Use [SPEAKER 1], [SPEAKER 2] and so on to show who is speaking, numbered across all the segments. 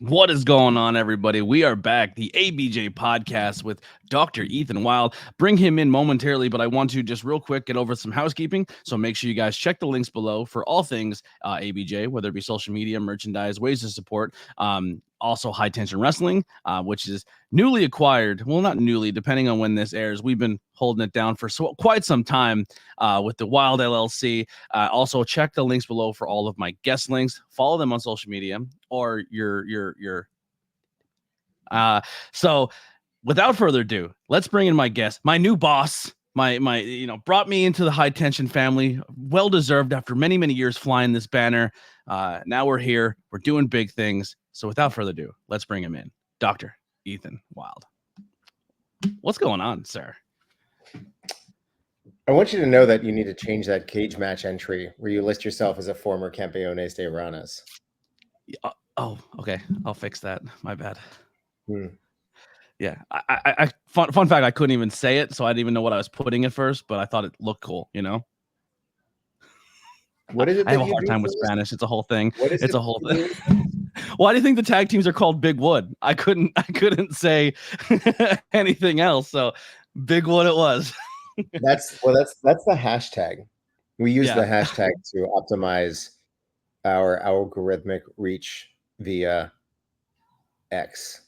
[SPEAKER 1] What is going on, everybody? We are back, the ABJ Podcast with Dr. Ethan Wilde. Bring him in momentarily, but I want to just real quick get over some housekeeping. So make sure you guys check the links below for all things ABJ, whether it be social media, merchandise, ways to support. Also, High Tension Wrestling, which is newly acquired. Well, not newly, depending on when this airs. We've been holding it down for quite some time with the Wild LLC. Also, check the links below for all of my guest links. Follow them on social media or your. So, without further ado, let's bring in my guest, my new boss. My brought me into the High Tension family. Well deserved after many years flying this banner. Now we're here. We're doing big things. So without further ado, let's bring him in. Dr. Ethan Wilde. What's going on, sir?
[SPEAKER 2] I want you to know that you need to change that cage match entry where you list yourself as a former Campeones de Ranas.
[SPEAKER 1] Oh, okay. I'll fix that. My bad. Yeah. I fun fact, I couldn't even say it, so I didn't even know what I was putting at first, but I thought it looked cool, you know?
[SPEAKER 2] What is it?
[SPEAKER 1] I have a hard time with Spanish. It's a whole thing.
[SPEAKER 2] It's
[SPEAKER 1] a whole thing. Why do you think the tag teams are called Big Wood? I couldn't say anything else. So Big Wood it was.
[SPEAKER 2] That's the hashtag. We use the hashtag to optimize our algorithmic reach via X.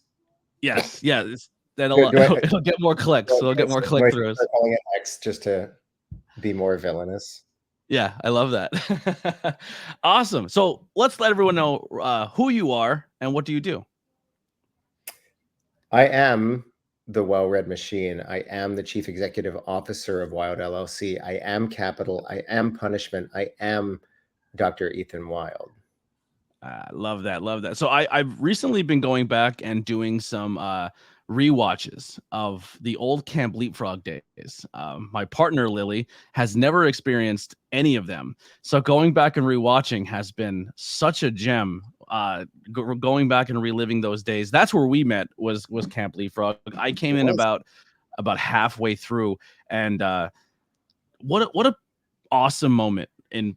[SPEAKER 1] Yes. It'll get more clicks. So it'll get more click throughs.
[SPEAKER 2] Calling it X just to be more villainous.
[SPEAKER 1] Yeah, I love that. Awesome. So let's let everyone know who you are and what do you do?
[SPEAKER 2] I am the well-read machine. I am the chief executive officer of Wild LLC. I am Capital. I am Punishment. I am Dr. Ethan Wilde.
[SPEAKER 1] Love that. So I've recently been going back and doing some rewatches of the old Camp Leapfrog days. My partner Lily has never experienced any of them, so going back and rewatching has been such a gem. Going back and reliving those days. That's where we met. Was Camp Leapfrog. I came in about halfway through, and what a awesome moment in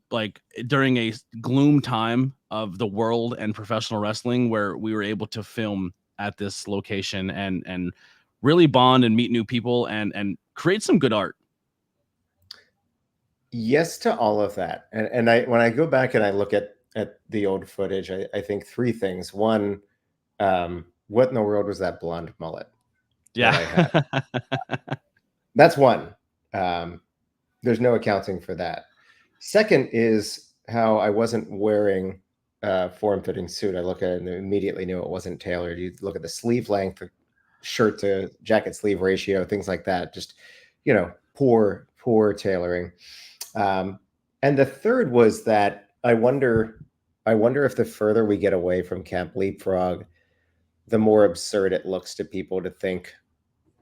[SPEAKER 1] during a gloom time of the world and professional wrestling, where we were able to film at this location and really bond and meet new people and create some good art.
[SPEAKER 2] Yes to all of that. And when I go back and I look at the old footage, I think three things. One, what in the world was that blonde mullet?
[SPEAKER 1] Yeah.
[SPEAKER 2] That's one. There's no accounting for that. Second is how I wasn't wearing form-fitting suit. I look at it and immediately knew it wasn't tailored. You look at the sleeve length, shirt to jacket sleeve ratio, things like that. Just, poor tailoring. And the third was that I wonder if the further we get away from Camp Leapfrog, the more absurd it looks to people to think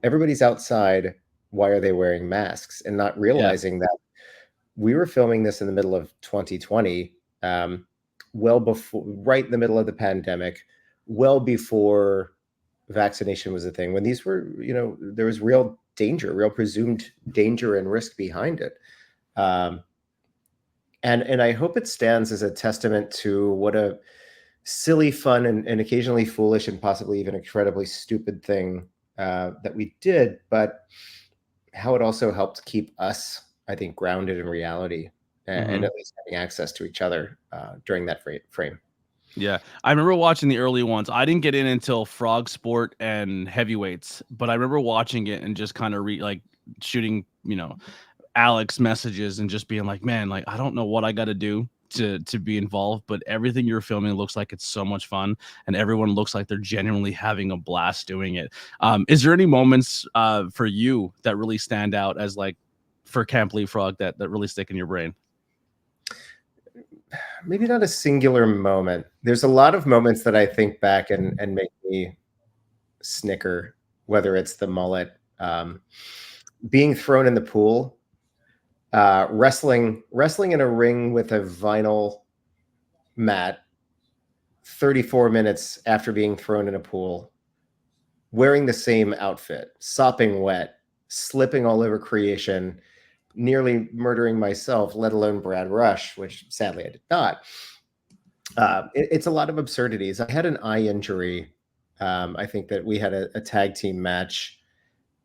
[SPEAKER 2] everybody's outside. Why are they wearing masks? And not realizing that we were filming this in the middle of 2020. Well before, right in the middle of the pandemic, well before vaccination was a thing, when these were, there was real presumed danger and risk behind it. And I hope it stands as a testament to what a silly, fun, and occasionally foolish and possibly even incredibly stupid thing that we did, but how it also helped keep us, I think, grounded in reality. And at least having access to each other during that frame.
[SPEAKER 1] Yeah, I remember watching the early ones. I didn't get in until Frog Sport and Heavyweights, but I remember watching it and just kind of shooting, Alex messages and just being like, man, I don't know what I got to do to be involved, but everything you're filming looks like it's so much fun, and everyone looks like they're genuinely having a blast doing it. Is there any moments for you that really stand out as for Camp Leapfrog that really stick in your brain?
[SPEAKER 2] Maybe not a singular moment. There's a lot of moments that I think back and make me snicker, whether it's the mullet, being thrown in the pool, wrestling in a ring with a vinyl mat 34 minutes after being thrown in a pool, wearing the same outfit, sopping wet, slipping all over creation, nearly murdering myself, let alone Brad Rush, which sadly I did not. It's a lot of absurdities. I had an eye injury. I think that we had a tag team match,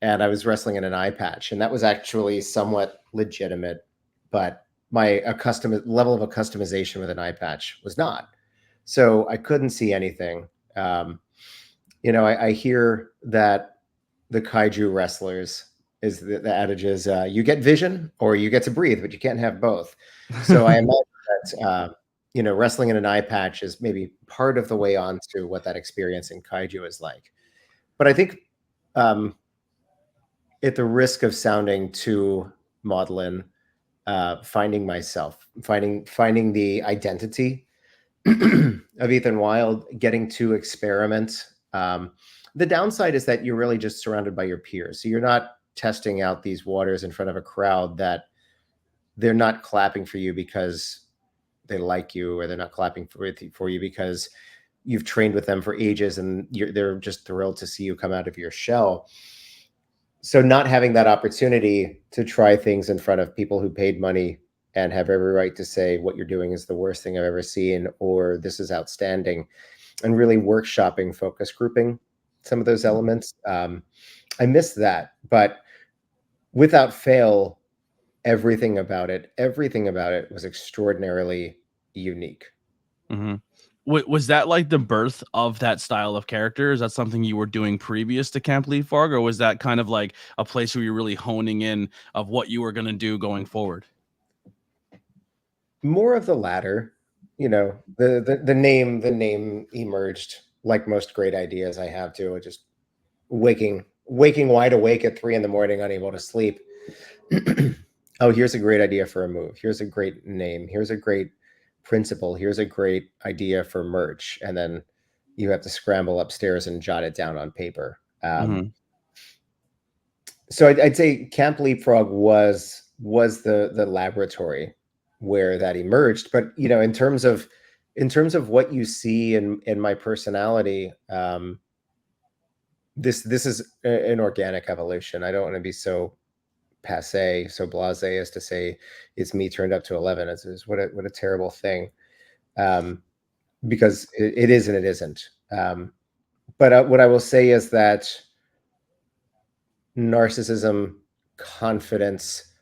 [SPEAKER 2] and I was wrestling in an eye patch, and that was actually somewhat legitimate, but my level of a customization with an eye patch was not. So I couldn't see anything. I hear that the kaiju wrestlers is the adage is you get vision or you get to breathe, but you can't have both. So I imagine that wrestling in an eye patch is maybe part of the way on to what that experience in kaiju is like. But I think at the risk of sounding too maudlin, finding myself, finding the identity of Ethan Wilde, getting to experiment. The downside is that you're really just surrounded by your peers. So you're not testing out these waters in front of a crowd that they're not clapping for you because they like you, or they're not clapping for you because you've trained with them for ages and they're just thrilled to see you come out of your shell. So not having that opportunity to try things in front of people who paid money and have every right to say what you're doing is the worst thing I've ever seen, or this is outstanding, and really workshopping, focus grouping some of those elements. I miss that, but without fail, everything about it was extraordinarily unique.
[SPEAKER 1] Mm-hmm. Was that like the birth of that style of character? Is that something you were doing previous to Camp Leapfrog, or was that kind of like a place where you're really honing in of what you were going to do going forward?
[SPEAKER 2] More of the latter. The name emerged like most great ideas I have to, just waking wide awake at 3 a.m, unable to sleep. Oh, here's a great idea for a move. Here's a great name. Here's a great principle. Here's a great idea for merch. And then you have to scramble upstairs and jot it down on paper. So I'd say Camp Leapfrog was the laboratory where that emerged. But in terms of what you see in my personality, this is an organic evolution. I don't want to be so passe, so blasé as to say it's me turned up to 11. It's what a terrible thing, because it is and it isn't. But what I will say is that narcissism, confidence,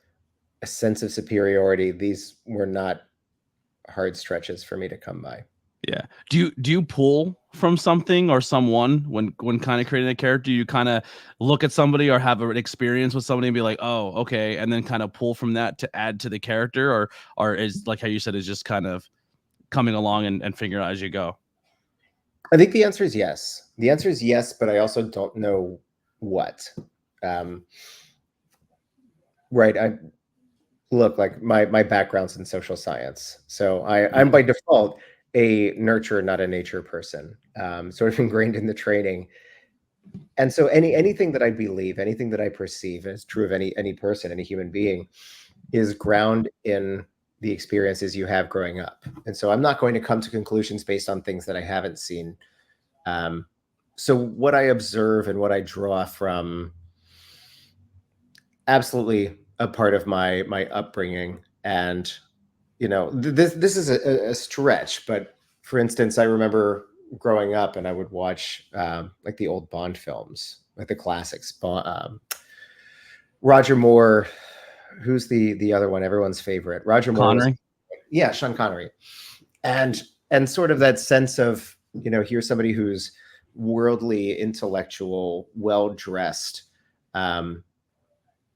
[SPEAKER 2] a sense of superiority, these were not hard stretches for me to come by.
[SPEAKER 1] Yeah. Do you pull from something or someone when kind of creating a character? Do you kind of look at somebody or have an experience with somebody and be like, oh, okay, and then kind of pull from that to add to the character, or is, like how you said, is just kind of coming along and figuring out as you go?
[SPEAKER 2] I think the answer is yes. The answer is yes, but I also don't know what. Right. I look like my background's in social science, so I'm by default a nurture, not a nature person, sort of ingrained in the training. And so anything that I believe, anything that I perceive as true of any person, any human being, is ground in the experiences you have growing up. And so I'm not going to come to conclusions based on things that I haven't seen. So what I observe and what I draw from, absolutely a part of my upbringing. And this is a stretch, but for instance, I remember growing up and I would watch like the old Bond films, like the classics. Roger Moore, who's the other one, everyone's favorite? Roger Moore.
[SPEAKER 1] Connery.
[SPEAKER 2] Yeah, Sean Connery. And sort of that sense of, here's somebody who's worldly, intellectual, well-dressed.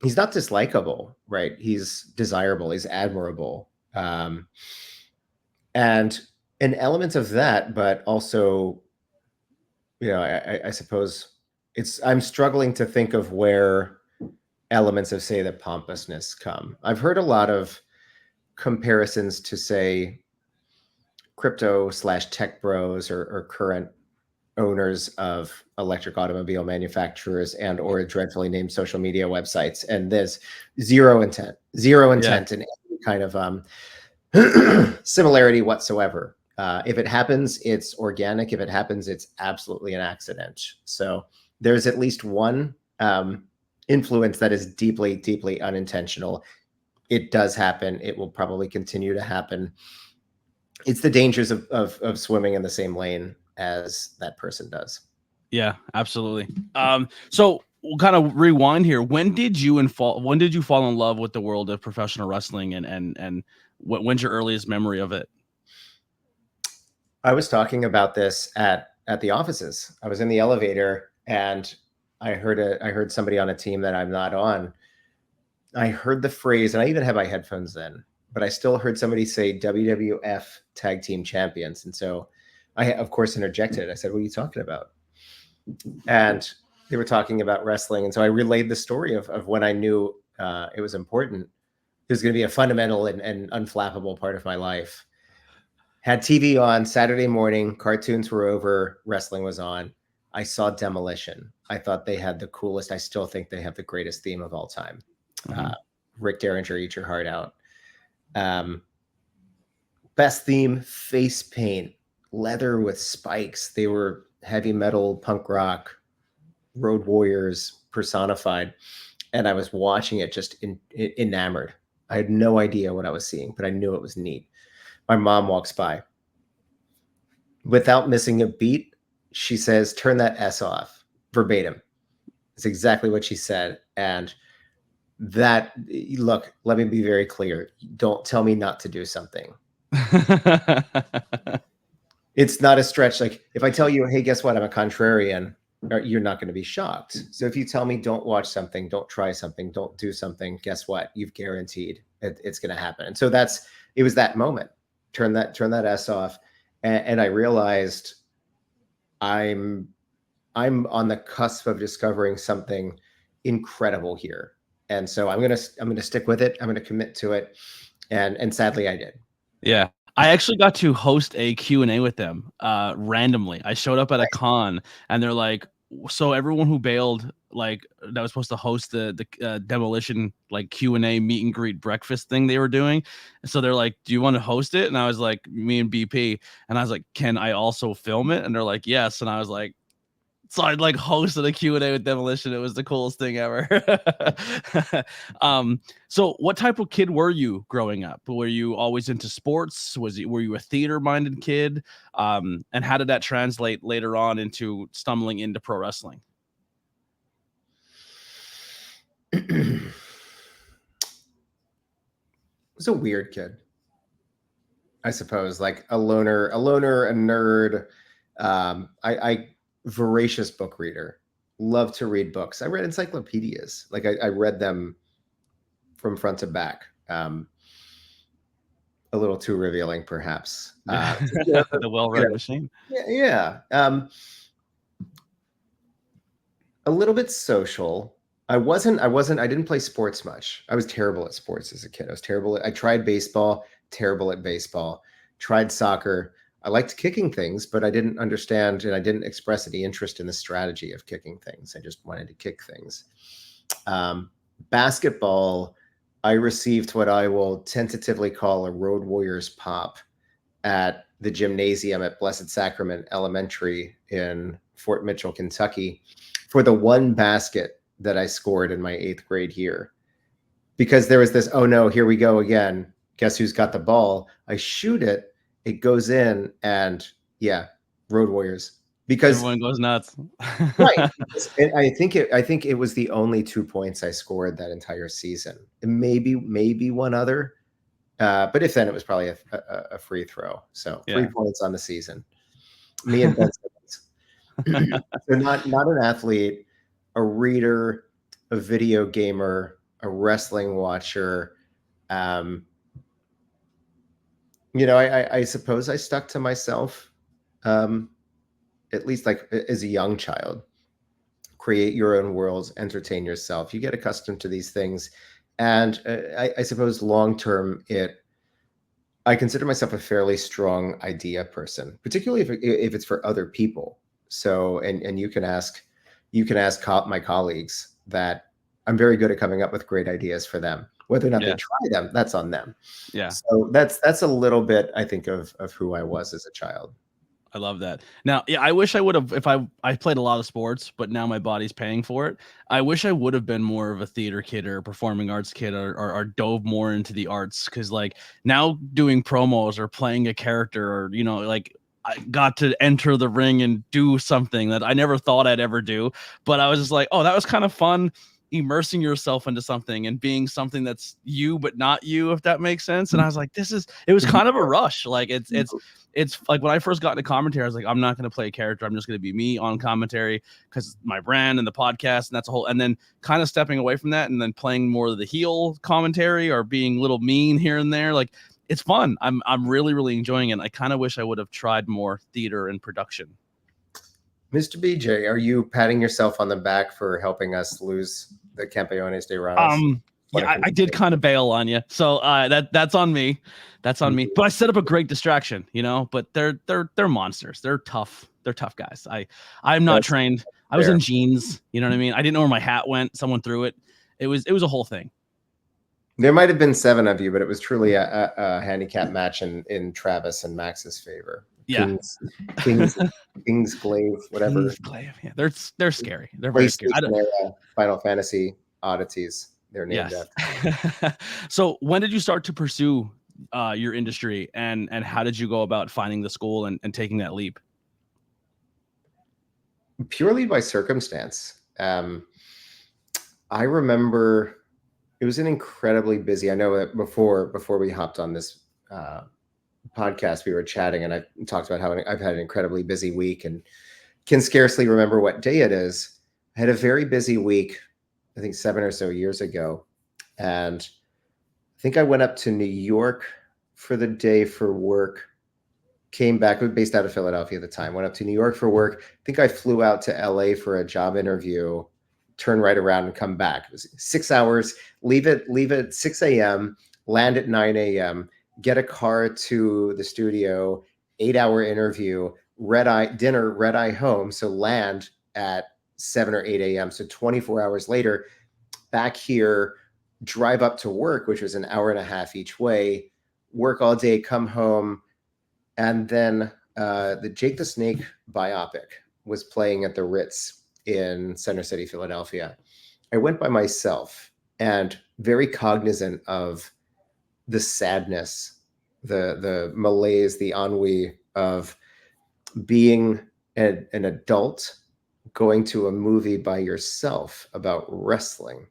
[SPEAKER 2] He's not dislikable, right? He's desirable, he's admirable. And an element of that, but also, I suppose I'm struggling to think of where elements of, say, the pompousness come. I've heard a lot of comparisons to, say, crypto/tech bros or current owners of electric automobile manufacturers and or dreadfully named social media websites. And there's zero intent in any kind of similarity whatsoever. If it happens, it's organic. If it happens, it's absolutely an accident. So there's at least one influence that is deeply, deeply unintentional. It does happen. It will probably continue to happen. it's the dangers of swimming in the same lane as that person does.
[SPEAKER 1] Yeah, absolutely. So we'll kind of rewind here. When did you fall in love with the world of professional wrestling, and when's your earliest memory of it?
[SPEAKER 2] I was talking about this at the offices. I was in the elevator and I heard somebody on a team that I'm not on. I heard the phrase, and I even had my headphones then, but I still heard somebody say WWF Tag Team Champions. And so I, of course, interjected. I said, "What are you talking about?" And they were talking about wrestling. And so I relayed the story of when I knew it was important. It was going to be a fundamental and unflappable part of my life. Had TV on Saturday morning, cartoons were over, wrestling was on. I saw Demolition. I thought they had the coolest, I still think they have the greatest theme of all time. Rick Derringer, Eat Your Heart Out. Best theme, face paint, leather with spikes. They were heavy metal, punk rock, Road Warriors personified. And I was watching it just enamored. I had no idea what I was seeing, but I knew it was neat. My mom walks by. Without missing a beat, she says, "Turn that S off," verbatim. It's exactly what she said. And that, look, let me be very clear. Don't tell me not to do something. It's not a stretch. Like if I tell you, "Hey, guess what? I'm a contrarian," you're not going to be shocked. So if you tell me don't watch something, don't try something, don't do something, guess what? You've guaranteed it's going to happen. And so it was that moment. Turn that S off. And I realized I'm on the cusp of discovering something incredible here. And so I'm gonna stick with it. I'm gonna commit to it. And sadly I did.
[SPEAKER 1] Yeah. I actually got to host a Q&A with them randomly. I showed up at a con and they're like, so everyone who bailed, like that was supposed to host the Demolition like Q&A meet and greet breakfast thing they were doing. So they're like, "Do you want to host it?" And I was like, "Me and BP." And I was like, "Can I also film it?" And they're like, "Yes." And I was like, so I like hosted a Q&A with Demolition. It was the coolest thing ever. So what type of kid were you growing up? Were you always into sports? Were you a theater-minded kid? And how did that translate later on into stumbling into pro wrestling?
[SPEAKER 2] I was a weird kid, I suppose, like a loner, a nerd. I voracious book reader, love to read books. I read encyclopedias. Like I read them from front to back. A little too revealing, perhaps.
[SPEAKER 1] The well-read machine.
[SPEAKER 2] Yeah. A little bit social. I didn't play sports much. I was terrible at sports as a kid. I tried baseball, terrible at baseball. Tried soccer. I liked kicking things, but I didn't understand and I didn't express any interest in the strategy of kicking things. I just wanted to kick things. Basketball, I received what I will tentatively call a Road Warriors pop at the gymnasium at Blessed Sacrament Elementary in Fort Mitchell, Kentucky, for the one basket that I scored in my 8th grade year. Because there was this, "Oh no, here we go again. Guess who's got the ball?" I shoot it, it goes in, and yeah, Road Warriors. Because
[SPEAKER 1] everyone goes nuts.
[SPEAKER 2] right. And I think it was the only 2 points I scored that entire season. And maybe one other. But if then, it was probably a free throw. So 3 points on the season. Me and Ben Simmons. So not an athlete, a reader, a video gamer, a wrestling watcher. I suppose I stuck to myself, at least like as a young child. Create your own worlds, entertain yourself. You get accustomed to these things. And I suppose long-term, I consider myself a fairly strong idea person, particularly if it's for other people. So, and you can ask my colleagues that I'm very good at coming up with great ideas for them. Whether or not they try them, that's on them.
[SPEAKER 1] Yeah.
[SPEAKER 2] So that's a little bit, I think, of who I was as a child.
[SPEAKER 1] I love that. Now, yeah, I wish I would have, if I played a lot of sports, but now my body's paying for it. I wish I would have been more of a theater kid or a performing arts kid, or dove more into the arts. Cause like now doing promos or playing a character, or, you know, like I got to enter the ring and do something that I never thought I'd ever do. But I was just like, oh, that was kind of fun, immersing yourself into something and being something that's you but not you, if that makes sense. And I was like, it was kind of a rush. Like it's like when I first got into commentary, I was like, I'm not going to play a character. I'm just going to be me on commentary because my brand and the podcast, and that's a whole. And then kind of stepping away from that and then playing more of the heel commentary or being a little mean here and there. Like it's fun. I'm really, really enjoying it. I kind of wish I would have tried more theater and production.
[SPEAKER 2] Mr. BJ, are you patting yourself on the back for helping us lose the Campeones de Ramos?
[SPEAKER 1] Yeah, I did kind of bail on you, so that's on me. That's on me. But I set up a great distraction, you know. But they're monsters. They're tough. They're tough guys. I'm not trained. I was in jeans. You know what I mean? I didn't know where my hat went. Someone threw it. It was a whole thing.
[SPEAKER 2] There might have been 7 of you, but it was truly a handicap match in Travis and Max's favor.
[SPEAKER 1] Yeah,
[SPEAKER 2] Kingsglaive, whatever.
[SPEAKER 1] Kingsglaive. Yeah, they're scary. They're very scary.
[SPEAKER 2] Final Fantasy oddities. They're named after.
[SPEAKER 1] So when did you start to pursue your industry, and how did you go about finding the school and taking that leap?
[SPEAKER 2] Purely by circumstance. I remember it was an incredibly busy. I know that before we hopped on this podcast, we were chatting, and I talked about how I've had an incredibly busy week and can scarcely remember what day it is. I had a very busy week, I think 7 or so years ago. And I think I went up to New York for the day for work, came back, based out of Philadelphia at the time, went up to New York for work. I think I flew out to LA for a job interview, turn right around and come back. It was 6 hours, leave at 6 a.m., land at 9 a.m., get a car to the studio, 8-hour interview, red eye home. So land at 7 or 8 a.m. So 24 hours later, back here, drive up to work, which was an hour and a half each way, work all day, come home. And then the Jake the Snake biopic was playing at the Ritz in Center City, Philadelphia. I went by myself and very cognizant of the sadness, the malaise, the ennui of being an adult going to a movie by yourself about wrestling.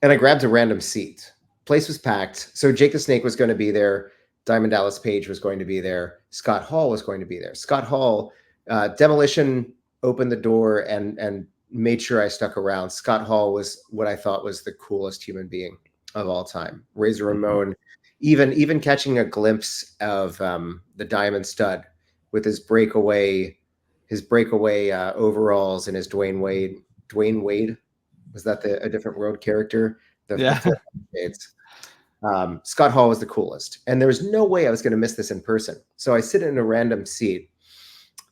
[SPEAKER 2] And I grabbed a random seat. Place was packed. So Jake the Snake was going to be there. Diamond Dallas Page was going to be there. Scott Hall was going to be there. Scott Hall, Demolition opened the door and made sure I stuck around. Scott Hall was what I thought was the coolest human being of all time. Razor Ramon, even catching a glimpse of the Diamond Stud with his breakaway overalls and his Dwayne Wade. Was that a different road character? Scott Hall was the coolest. And there was no way I was going to miss this in person. So I sit in a random seat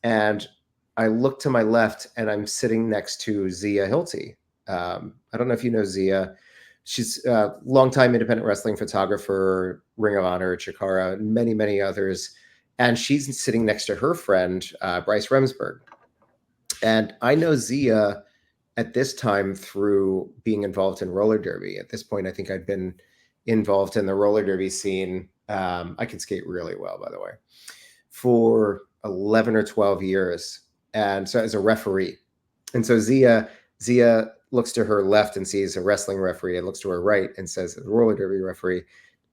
[SPEAKER 2] and I look to my left and I'm sitting next to Zia Hilty. I don't know if you know Zia. She's a longtime independent wrestling photographer, Ring of Honor, Chikara, many, many others. And she's sitting next to her friend, Bryce Remsburg. And I know Zia at this time through being involved in roller derby. At this point, I think I'd been involved in the roller derby scene. I can skate really well, by the way, for 11 or 12 years. And so as a referee. And so Zia looks to her left and sees a wrestling referee and looks to her right and says, the roller derby referee.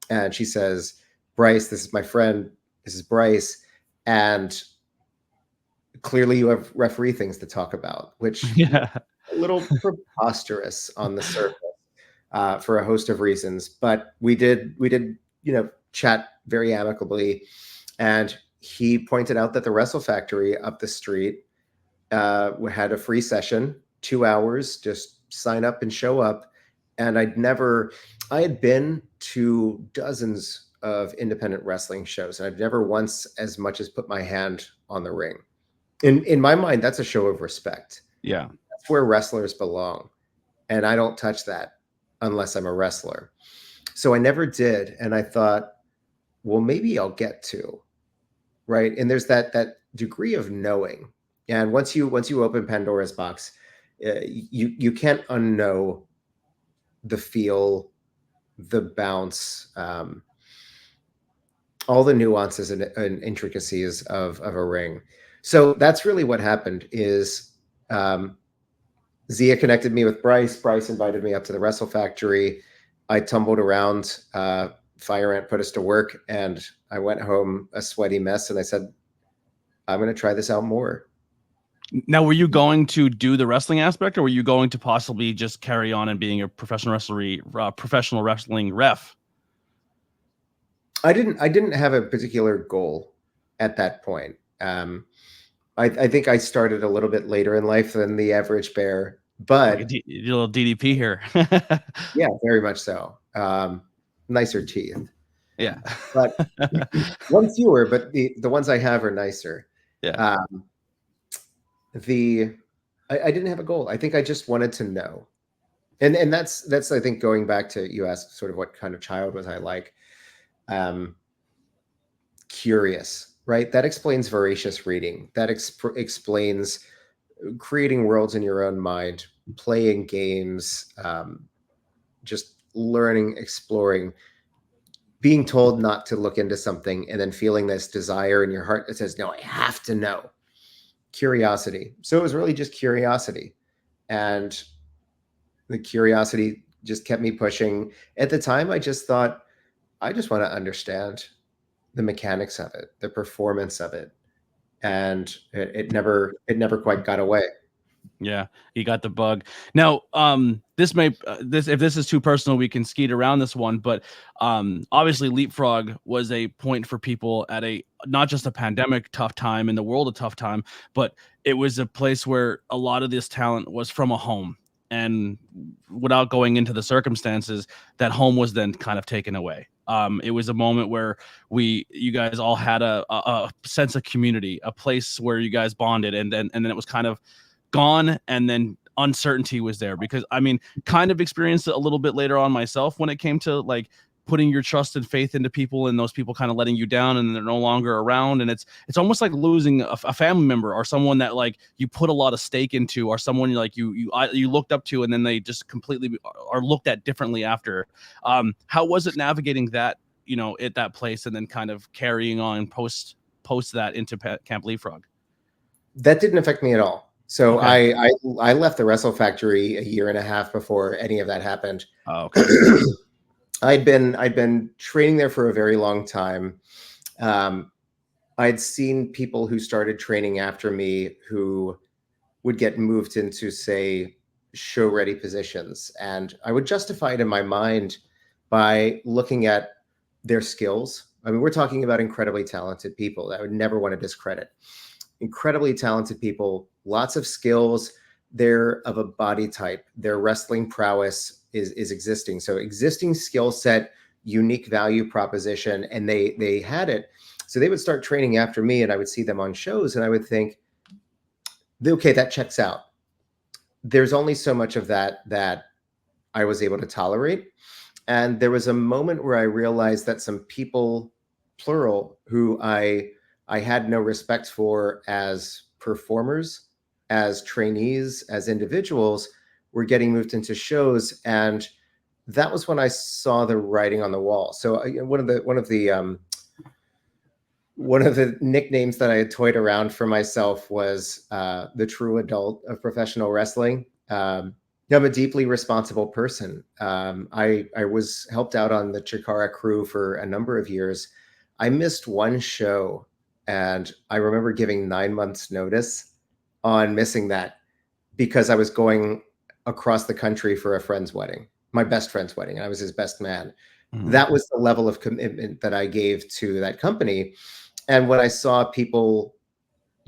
[SPEAKER 2] And she says, Bryce, this is my friend. This is Bryce. And clearly you have referee things to talk about, which a little preposterous on the surface for a host of reasons. But we did, chat very amicably. And he pointed out that the Wrestle Factory up the street had a free session, 2 hours, just sign up and show up. And I had been to dozens of independent wrestling shows, and I've never once as much as put my hand on the ring. In my mind, that's a show of respect.
[SPEAKER 1] Yeah.
[SPEAKER 2] That's where wrestlers belong. And I don't touch that unless I'm a wrestler. So I never did. And I thought, well, maybe I'll get to. right? And there's that degree of knowing. And once you open Pandora's box, you can't unknow the feel, the bounce, all the nuances and intricacies of a ring. So that's really what happened. Is Zia connected me with Bryce. Bryce invited me up to the Wrestle Factory. I tumbled around. Fire Ant put us to work, and I went home a sweaty mess. And I said, I'm going to try this out more.
[SPEAKER 1] Now, were you going to do the wrestling aspect, or were you going to possibly just carry on and being a professional wrestling ref?
[SPEAKER 2] I didn't have a particular goal at that point. I think I started a little bit later in life than the average bear, but
[SPEAKER 1] like a little DDP here.
[SPEAKER 2] Yeah, very much so. Nicer teeth.
[SPEAKER 1] Yeah,
[SPEAKER 2] but one fewer, but the ones I have are nicer.
[SPEAKER 1] Yeah.
[SPEAKER 2] I didn't have a goal. I think I just wanted to know, and that's I think going back to, you asked sort of what kind of child was I like. Curious, right? That explains voracious reading. That explains creating worlds in your own mind, playing games, just learning, exploring, being told not to look into something, and then feeling this desire in your heart that says, no, I have to know. Curiosity. So it was really just curiosity. And the curiosity just kept me pushing. At the time, I just thought, I just want to understand the mechanics of it, the performance of it. And it never quite got away.
[SPEAKER 1] Yeah, you got the bug. Now, if this is too personal, we can skeet around this one, but obviously Leapfrog was a point for people at not just a pandemic tough time, in the world a tough time, but it was a place where a lot of this talent was from a home. And without going into the circumstances, that home was then kind of taken away. It was a moment where you guys all had a sense of community, a place where you guys bonded, and then it was kind of gone, and then uncertainty was there, because I mean, kind of experienced it a little bit later on myself when it came to like putting your trust and faith into people, and those people kind of letting you down, and they're no longer around, and it's almost like losing a family member, or someone that like you put a lot of stake into, or someone like you looked up to, and then they just completely are looked at differently after. How was it navigating that, at that place, and then kind of carrying on post that into Camp Leapfrog?
[SPEAKER 2] That didn't affect me at all. So
[SPEAKER 1] Okay.
[SPEAKER 2] I left the Wrestle Factory a year and a half before any of that happened.
[SPEAKER 1] Oh, okay.
[SPEAKER 2] I'd been training there for a very long time. I'd seen people who started training after me who would get moved into, say, show ready positions, and I would justify it in my mind by looking at their skills. I mean, we're talking about incredibly talented people that I would never want to discredit. Incredibly talented people, lots of skills. They're of a body type. Their wrestling prowess is existing. So existing skill set, unique value proposition, and they had it. So they would start training after me, and I would see them on shows, and I would think, okay, that checks out. There's only so much of that I was able to tolerate. And there was a moment where I realized that some people, plural, who I had no respect for as performers, as trainees, as individuals, were getting moved into shows, and that was when I saw the writing on the wall. So one of the nicknames that I had toyed around for myself was the true adult of professional wrestling. I'm a deeply responsible person. I was helped out on the Chikara crew for a number of years. I missed one show, and I remember giving 9 months notice on missing that because I was going across the country for a friend's wedding, my best friend's wedding. And I was his best man. Mm-hmm. That was the level of commitment that I gave to that company. And when I saw people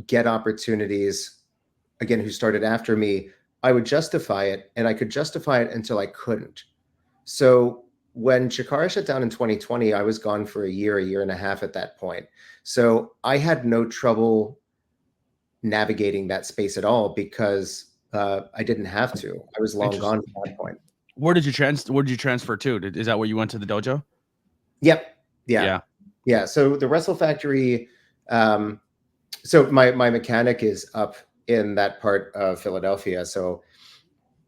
[SPEAKER 2] get opportunities, again, who started after me, I would justify it, and I could justify it until I couldn't. So when Chikara shut down in 2020, I was gone for a year and a half at that point. So I had no trouble navigating that space at all because I didn't have to. I was long gone at that point.
[SPEAKER 1] Where did you transfer to? Is that where you went to the dojo?
[SPEAKER 2] Yep. Yeah. So the Wrestle Factory, So my mechanic is up in that part of Philadelphia. So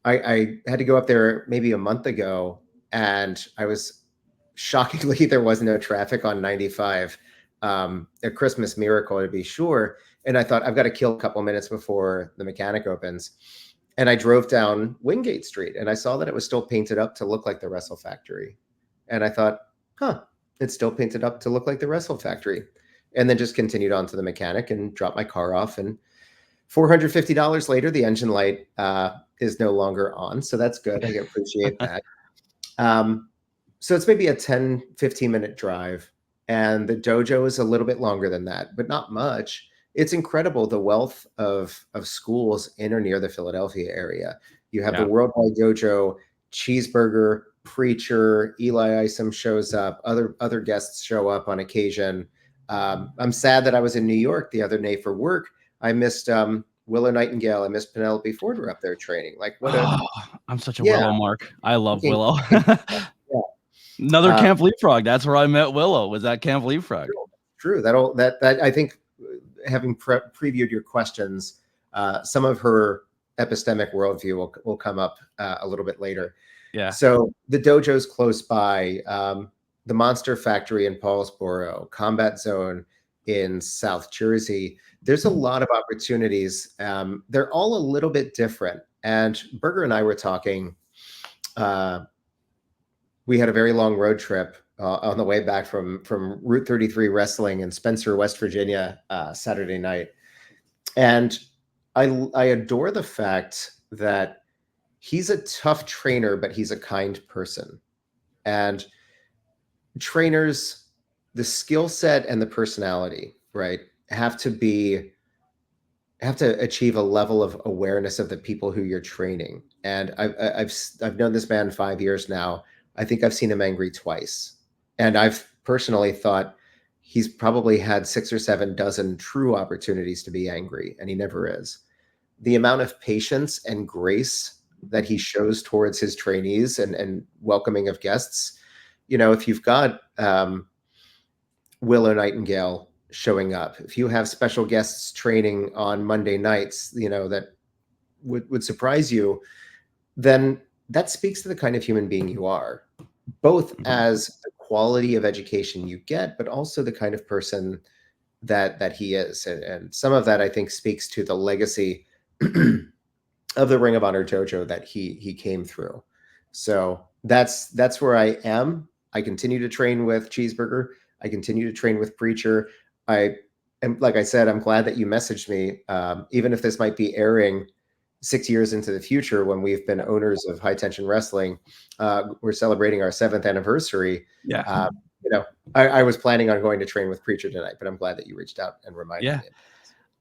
[SPEAKER 2] I had to go up there maybe a month ago, and I was shockingly there was no traffic on 95. A Christmas miracle to be sure. And I thought I've got to kill a couple minutes before the mechanic opens. And I drove down Wingate Street, and I saw that it was still painted up to look like the Wrestle Factory. And I thought, huh, it's still painted up to look like the Wrestle Factory. And then just continued on to the mechanic and dropped my car off. And $450 later, the engine light is no longer on. So that's good. I appreciate that. So it's maybe a 10, 15-minute drive. And the dojo is a little bit longer than that, but not much. It's incredible the wealth of schools in or near the Philadelphia area. You have the Worldwide Dojo, Cheeseburger, Preacher, Eli Isom shows up, other guests show up on occasion. I'm sad that I was in New York the other day for work. I missed Willow Nightingale. I missed Penelope Ford were up there training. Like what
[SPEAKER 1] I'm such a Willow mark. I love Willow.
[SPEAKER 2] Yeah.
[SPEAKER 1] Another Camp Leapfrog. That's where I met Willow, was at Camp Leapfrog.
[SPEAKER 2] True. That I think, having previewed your questions, some of her epistemic worldview will come up a little bit later.
[SPEAKER 1] Yeah.
[SPEAKER 2] So the dojo's close by, the Monster Factory in Paulsboro, Combat Zone in South Jersey. There's a lot of opportunities. They're all a little bit different. And Berger and I were talking. We had a very long road trip on the way back from Route 33 Wrestling in Spencer, West Virginia, Saturday night. And I adore the fact that he's a tough trainer, but he's a kind person. And trainers, the skill set and the personality, right, have to achieve a level of awareness of the people who you're training. And I've known this man 5 years now. I think I've seen him angry twice. And I've personally thought he's probably had 6 or 7 dozen true opportunities to be angry, and he never is. The amount of patience and grace that he shows towards his trainees and welcoming of guests. You know, if you've got Willow Nightingale showing up, if you have special guests training on Monday nights, you know, that would surprise you, then that speaks to the kind of human being you are, both as the quality of education you get, but also the kind of person that he is. And some of that, I think, speaks to the legacy of the Ring of Honor dojo that he came through. So that's where I am. I continue to train with Cheeseburger. I continue to train with Preacher. And like I said, I'm glad that you messaged me, even if this might be airing 6 years into the future when we've been owners of High Tension Wrestling. We're celebrating our 7th anniversary.
[SPEAKER 1] Yeah.
[SPEAKER 2] You know, I was planning on going to train with Preacher tonight, but I'm glad that you reached out and reminded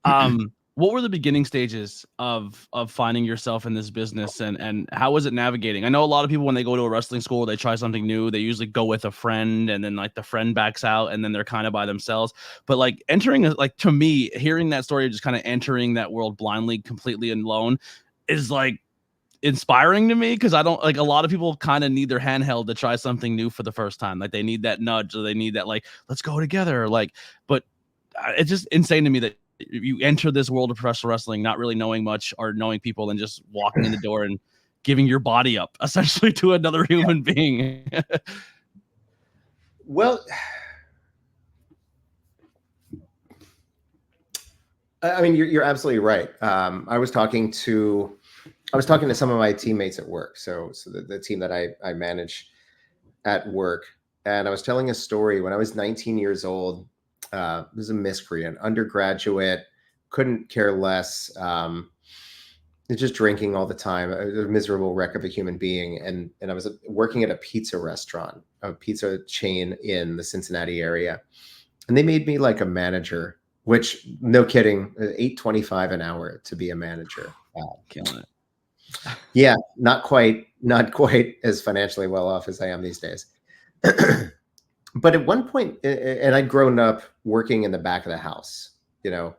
[SPEAKER 2] me.
[SPEAKER 1] What were the beginning stages of finding yourself in this business, and how was it navigating? I know a lot of people, when they go to a wrestling school, they try something new, they usually go with a friend, and then like the friend backs out, and then they're kind of by themselves. But like to me, hearing that story of just kind of entering that world blindly, completely alone, is like inspiring to me, because I don't, like, a lot of people kind of need their handheld to try something new for the first time. Like they need that nudge, or they need that, like, let's go together. Like, but it's just insane to me that you enter this world of professional wrestling not really knowing much or knowing people, and just walking in the door and giving your body up essentially to another human being.
[SPEAKER 2] Well, I mean, you're absolutely right. I was talking to some of my teammates at work. So the team that I manage at work, and I was telling a story when I was 19 years old. Was a miscreant, undergraduate, couldn't care less, just drinking all the time, a miserable wreck of a human being. And I was working at a pizza restaurant, a pizza chain in the Cincinnati area. And they made me like a manager, which, no kidding, $8.25 an hour to be a manager.
[SPEAKER 1] Killing it.
[SPEAKER 2] Yeah, not quite as financially well off as I am these days. But at one point, and I'd grown up working in the back of the house, you know,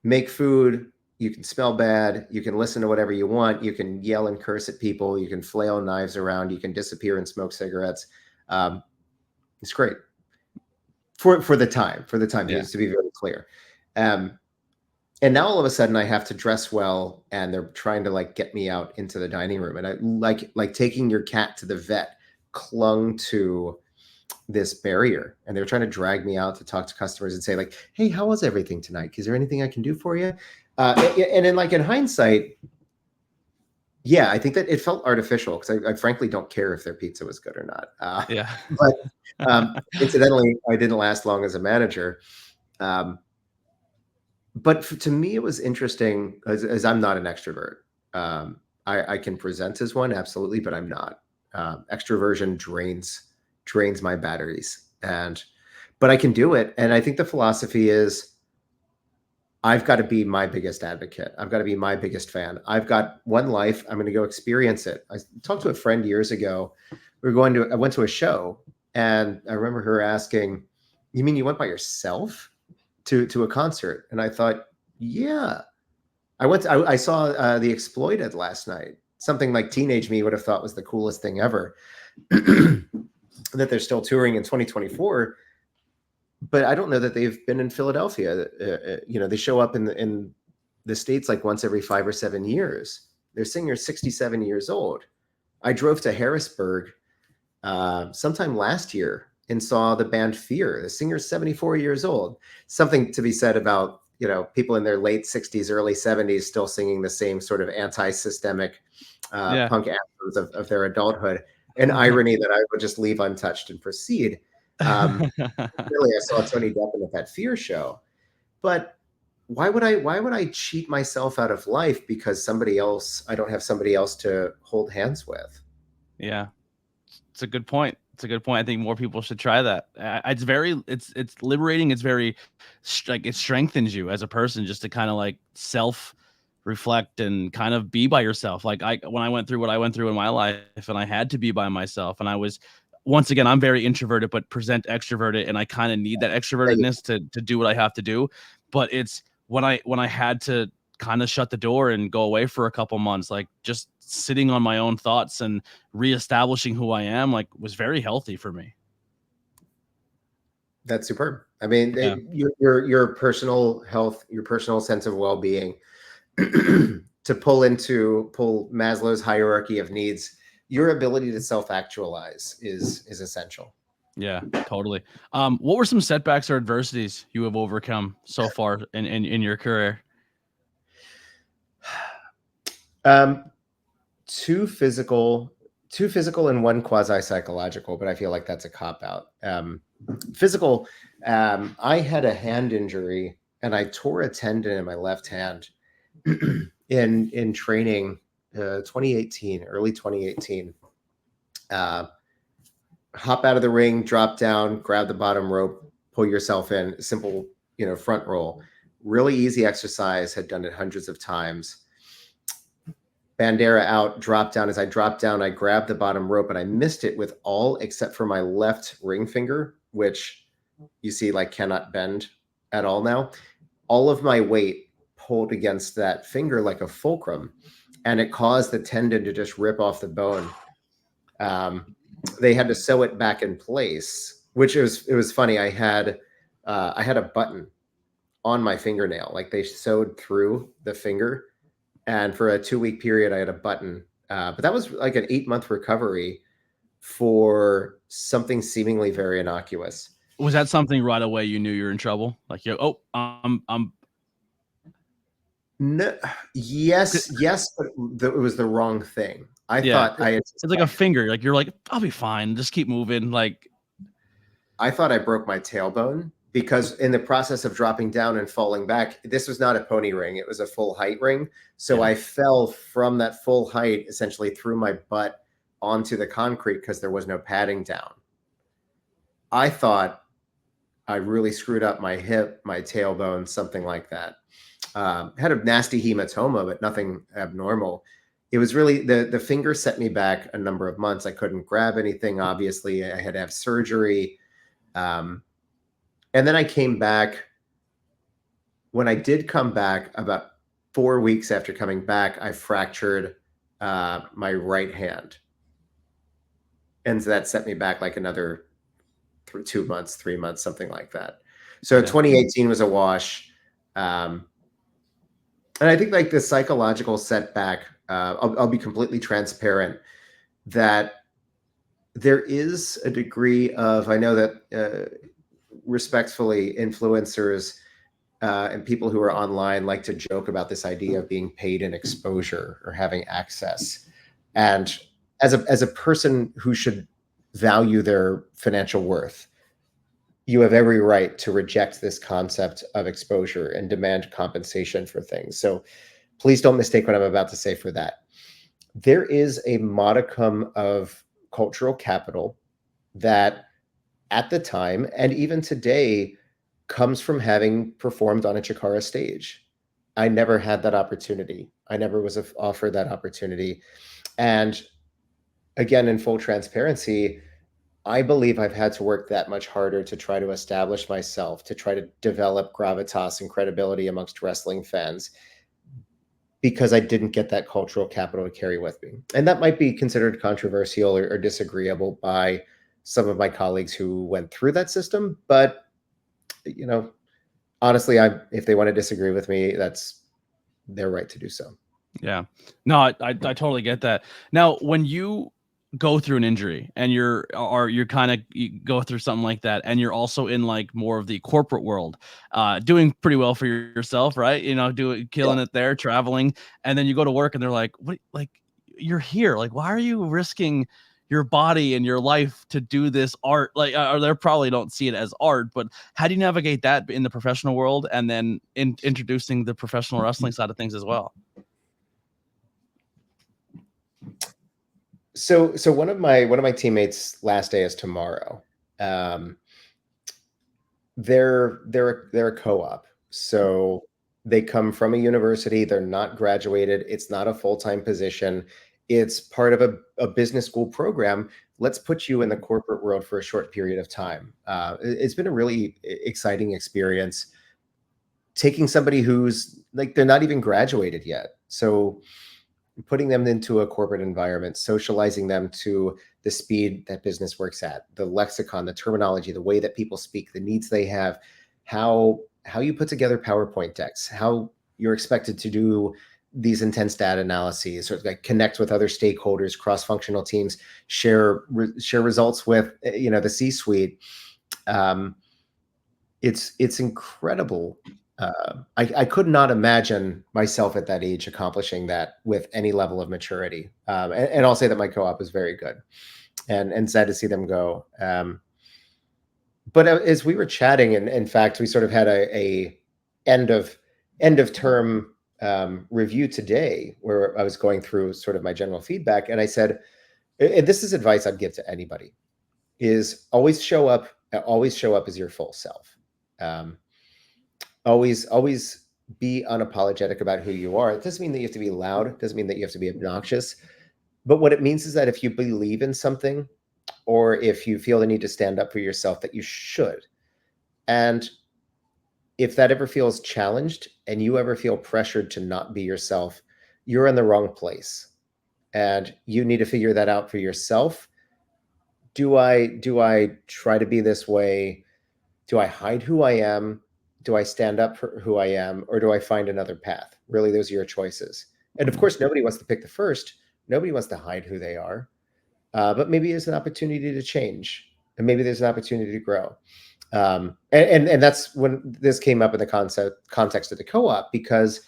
[SPEAKER 2] make food, you can smell bad, you can listen to whatever you want, you can yell and curse at people, you can flail knives around, you can disappear and smoke cigarettes. It's great. for the time,
[SPEAKER 1] Yeah.
[SPEAKER 2] to be very clear. Um, and now all of a sudden I have to dress well, and they're trying to like get me out into the dining room, and I like taking your cat to the vet clung to this barrier, and they're trying to drag me out to talk to customers and say like, hey, how was everything tonight? Is there anything I can do for you? And in hindsight, yeah, I think that it felt artificial, because I frankly don't care if their pizza was good or not.
[SPEAKER 1] Yeah.
[SPEAKER 2] But incidentally, I didn't last long as a manager. But to me, it was interesting, as I'm not an extrovert. I can present as one, absolutely, but I'm not. Extroversion drains my batteries, but I can do it. And I think the philosophy is, I've got to be my biggest advocate. I've got to be my biggest fan. I've got one life. I'm going to go experience it. I talked to a friend years ago. I went to a show, and I remember her asking, "You mean you went by yourself to a concert?" And I thought, yeah. I saw The Exploited last night. Something like teenage me would have thought was the coolest thing ever. That they're still touring in 2024. But I don't know that they've been in Philadelphia. They show up in the States like once every 5 or 7 years. Their singer's 67 years old. I drove to Harrisburg sometime last year and saw the band Fear. The singer's 74 years old. Something to be said about, people in their late 60s, early 70s still singing the same sort of anti-systemic punk anthems of their adulthood. An irony that I would just leave untouched and proceed. Really, I saw Tony Deppen at that Fear show. But why would I cheat myself out of life because I don't have somebody else to hold hands with?
[SPEAKER 1] Yeah. It's a good point. I think more people should try that. It's liberating. It's very it strengthens you as a person, just to kind of like self reflect and kind of be by yourself. Like when I went through what I went through in my life, and I had to be by myself, and I was, once again, I'm very introverted but present extroverted, and I kind of need that extrovertedness to do what I have to do. But it's when I had to kind of shut the door and go away for a couple months, like just sitting on my own thoughts and reestablishing who I am, like, was very healthy for me.
[SPEAKER 2] That's superb. I mean,
[SPEAKER 1] Yeah.
[SPEAKER 2] your personal health, your personal sense of well-being, to pull Maslow's hierarchy of needs, your ability to self-actualize is essential.
[SPEAKER 1] Yeah, totally. What were some setbacks or adversities you have overcome so far in your career?
[SPEAKER 2] Two physical and one quasi-psychological, but I feel like that's a cop-out. Physical, I had a hand injury, and I tore a tendon in my left hand in training, early 2018. Hop out of the ring, drop down, grab the bottom rope, pull yourself in, simple, front roll. Really easy exercise, had done it hundreds of times. Bandera out, drop down. As I dropped down, I grabbed the bottom rope, and I missed it with all except for my left ring finger, which you see like cannot bend at all now. All of my weight pulled against that finger like a fulcrum, and it caused the tendon to just rip off the bone. They had to sew it back in place, which it was funny. I had a button on my fingernail, like they sewed through the finger. And for a 2-week period, I had a button. But that was like an 8-month recovery for something seemingly very innocuous.
[SPEAKER 1] Was that something right away you knew you were in trouble? Like, I'm
[SPEAKER 2] No, yes, but it was the wrong thing. I thought
[SPEAKER 1] it's like a finger. Like, you're like, I'll be fine. Just keep moving. Like,
[SPEAKER 2] I thought I broke my tailbone, because in the process of dropping down and falling back, this was not a pony ring. It was a full height ring. So I fell from that full height, essentially through my butt onto the concrete, because there was no padding down. I thought I really screwed up my hip, my tailbone, something like that. Had a nasty hematoma, but nothing abnormal. It was really the finger set me back a number of months. I couldn't grab anything. Obviously, I had to have surgery. And then I came back. When I did come back, about 4 weeks after coming back, I fractured my right hand. And so that set me back like another 2 months, 3 months, something like that. So
[SPEAKER 1] Yeah.
[SPEAKER 2] 2018 was a wash. And I think like the psychological setback, I'll be completely transparent that there is a degree of, I know that respectfully, influencers and people who are online like to joke about this idea of being paid in exposure or having access. And as a person who should value their financial worth, you have every right to reject this concept of exposure and demand compensation for things. So please don't mistake what I'm about to say for that. There is a modicum of cultural capital that at the time and even today comes from having performed on a Chikara stage. I never had that opportunity. I never was offered that opportunity. And again, in full transparency, I believe I've had to work that much harder to try to establish myself, to try to develop gravitas and credibility amongst wrestling fans, because I didn't get that cultural capital to carry with me. And that might be considered controversial or disagreeable by some of my colleagues who went through that system. But, you know, honestly, if they want to disagree with me, that's their right to do so.
[SPEAKER 1] Yeah. No, I totally get that. Now, when you go through an injury and you're kind of, you go through something like that, and you're also in like more of the corporate world, doing pretty well for yourself, right? Killing it there, traveling, and then you go to work and they're like, what, like, you're here, like, why are you risking your body and your life to do this art? Like, or they probably don't see it as art, but how do you navigate that in the professional world and then introducing the professional wrestling side of things as well?
[SPEAKER 2] So one of my teammates' last day is tomorrow. They're a co-op, so they come from a university. They're not graduated. It's not a full-time position. It's part of a business school program. Let's put you in the corporate world for a short period of time. It's been a really exciting experience. Taking somebody who's like, they're not even graduated yet, so putting them into a corporate environment, socializing them to the speed that business works at, the lexicon, the terminology, the way that people speak, the needs they have, how you put together PowerPoint decks, how you're expected to do these intense data analyses, or like connect with other stakeholders, cross-functional teams, share results with the C-suite. It's incredible. I could not imagine myself at that age accomplishing that with any level of maturity. And I'll say that my co-op is very good, and sad to see them go. But as we were chatting, and in fact, we sort of had a end of term review today, where I was going through sort of my general feedback, and I said, and this is advice I'd give to anybody, is always show up as your full self. Always be unapologetic about who you are. It doesn't mean that you have to be loud. It doesn't mean that you have to be obnoxious. But what it means is that if you believe in something, or if you feel the need to stand up for yourself, that you should. And if that ever feels challenged and you ever feel pressured to not be yourself, you're in the wrong place. And you need to figure that out for yourself. Do I try to be this way? Do I hide who I am? Do I stand up for who I am, or do I find another path? Really, those are your choices. And of course, nobody wants to pick the first. Nobody wants to hide who they are. But maybe there's an opportunity to change, and maybe there's an opportunity to grow. And that's when this came up in the context of the co-op, because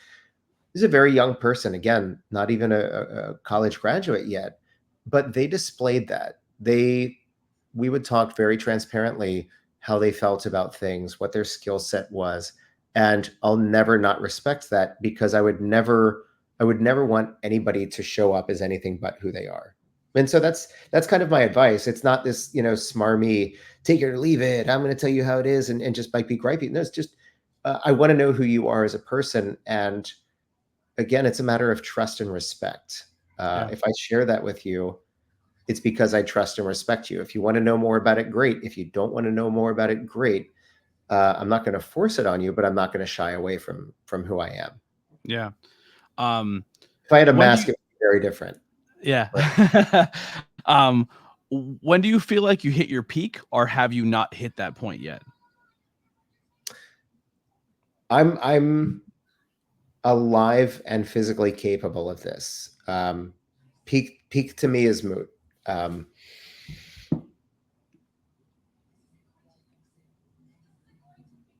[SPEAKER 2] this is a very young person, again, not even a college graduate yet, but they displayed that. We would talk very transparently how they felt about things, what their skill set was. And I'll never not respect that, because I would never want anybody to show up as anything but who they are. And so that's kind of my advice. It's not this, smarmy, take it or leave it, I'm going to tell you how it is, and just might be gripey. No, it's just, I want to know who you are as a person. And again, it's a matter of trust and respect. If I share that with you, it's because I trust and respect you. If you want to know more about it, great. If you don't want to know more about it, great. I'm not going to force it on you, but I'm not going to shy away from who I am.
[SPEAKER 1] Yeah.
[SPEAKER 2] If I had a mask, it would be very different.
[SPEAKER 1] Yeah. when do you feel like you hit your peak, or have you not hit that point yet?
[SPEAKER 2] I'm alive and physically capable of this. Peak to me is moot.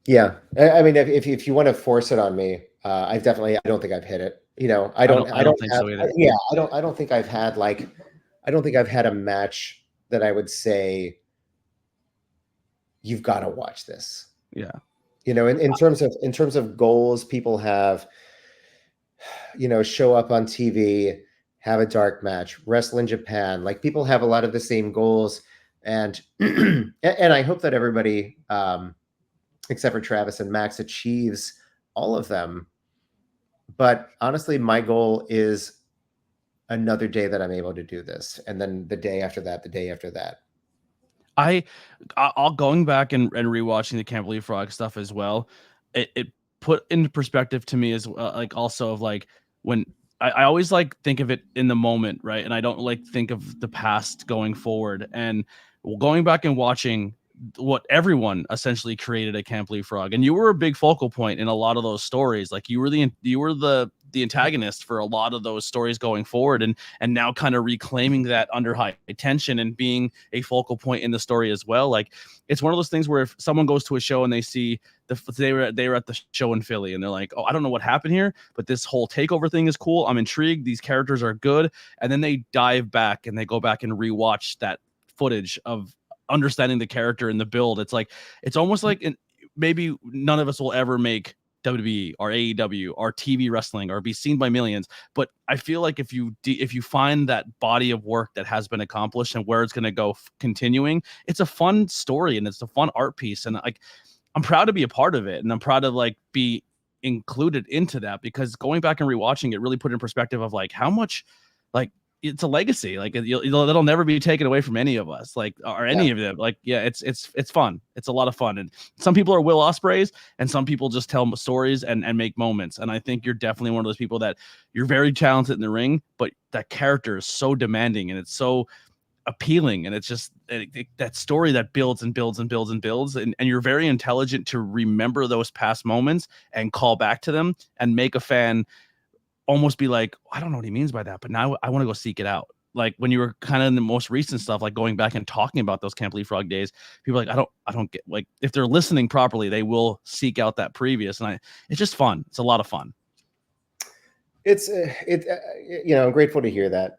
[SPEAKER 2] Yeah, I mean, if you want to force it on me, I don't think I've hit it. You know, I
[SPEAKER 1] don't
[SPEAKER 2] don't
[SPEAKER 1] think
[SPEAKER 2] have,
[SPEAKER 1] so either.
[SPEAKER 2] yeah, I don't think I've had like, I don't think I've had a match that I would say you've got to watch this.
[SPEAKER 1] Yeah.
[SPEAKER 2] You know, in terms of goals people have, you know, show up on TV, have a dark match, wrestle in Japan. Like people have a lot of the same goals, and and I hope that everybody, except for Travis and Max, achieves all of them. But honestly, my goal is another day that I'm able to do this, and then the day after that, the day after that.
[SPEAKER 1] I'll going back and rewatching the Can't Believe Frog stuff as well. It put into perspective to me as like also of like when I always like think of it in the moment, right? And I don't like think of the past going forward. And going back and watching what everyone essentially created at Camp Believe Frog, and you were a big focal point in a lot of those stories. Like you were the antagonist for a lot of those stories going forward, and now kind of reclaiming that under high tension and being a focal point in the story as well. Like it's one of those things where if someone goes to a show and they see they were at the show in Philly and they're like, oh, I don't know what happened here, but this whole takeover thing is cool. I'm intrigued. These characters are good. And then they dive back and they go back and rewatch that footage of understanding the character and the build. It's like, it's almost like maybe none of us will ever make WWE or AEW or TV wrestling or be seen by millions. But I feel like if you find that body of work that has been accomplished and where it's going to go continuing, it's a fun story and it's a fun art piece. And like, I'm proud to be a part of it. And I'm proud to like be included into that, because going back and rewatching it really put in perspective of like how much, like, it's a legacy. Like it'll never be taken away from any of us, like, or any of them. Like, yeah, it's fun. It's a lot of fun. And some people are Will Ospreys and some people just tell stories and make moments. And I think you're definitely one of those people that you're very talented in the ring, but that character is so demanding and it's so appealing, and it's just that story that builds and builds and builds and builds, and you're very intelligent to remember those past moments and call back to them and make a fan almost be like, I don't know what he means by that, but now I want to go seek it out. Like when you were kind of in the most recent stuff, like going back and talking about those Camp Believe Frog days, people are like, I don't get, like, if they're listening properly, they will seek out that previous. And it's just fun. It's a lot of fun.
[SPEAKER 2] It's you know, I'm grateful to hear that.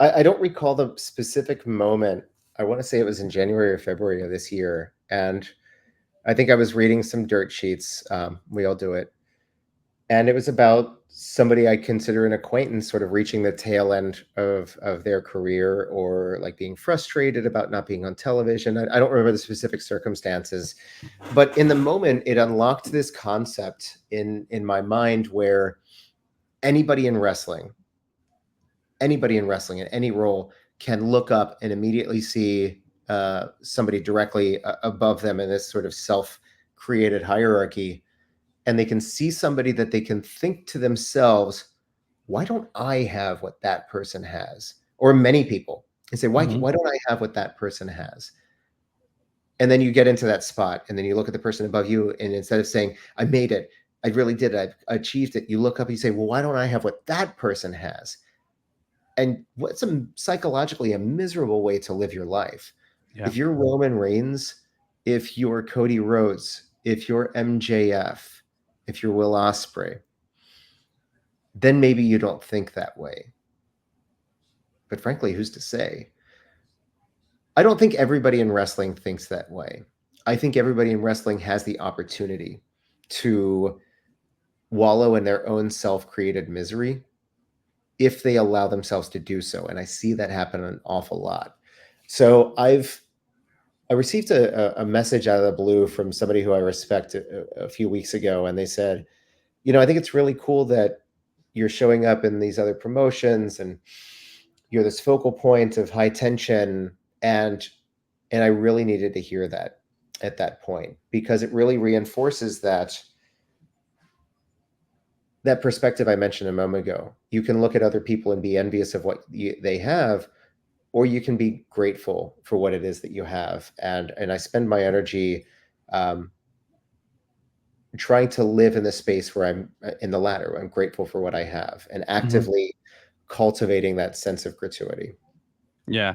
[SPEAKER 2] I don't recall the specific moment. I want to say it was in January or February of this year. And I think I was reading some dirt sheets. We all do it. And it was about somebody I consider an acquaintance sort of reaching the tail end of their career, or like being frustrated about not being on television. I don't remember the specific circumstances, but in the moment, it unlocked this concept in my mind where anybody in wrestling in any role can look up and immediately see somebody directly above them in this sort of self-created hierarchy. And they can see somebody that they can think to themselves, why don't I have what that person has? Or many people, they say, why don't I have what that person has? And then you get into that spot and then you look at the person above you, and instead of saying, I made it, I really did it, I achieved it, you look up and you say, well, why don't I have what that person has? And what's psychologically a miserable way to live your life. Yeah. If you're Roman Reigns, if you're Cody Rhodes, if you're MJF, if you're Will Ospreay, then maybe you don't think that way. But frankly, who's to say? I don't think everybody in wrestling thinks that way. I think everybody in wrestling has the opportunity to wallow in their own self-created misery if they allow themselves to do so. And I see that happen an awful lot. So I received a message out of the blue from somebody who I respect a few weeks ago. And they said, you know, I think it's really cool that you're showing up in these other promotions and you're this focal point of high tension. And I really needed to hear that at that point, because it really reinforces that perspective I mentioned a moment ago. You can look at other people and be envious of what they have, or you can be grateful for what it is that you have. And I spend my energy trying to live in the space where I'm in the latter. I'm grateful for what I have and actively cultivating that sense of gratuity.
[SPEAKER 1] Yeah.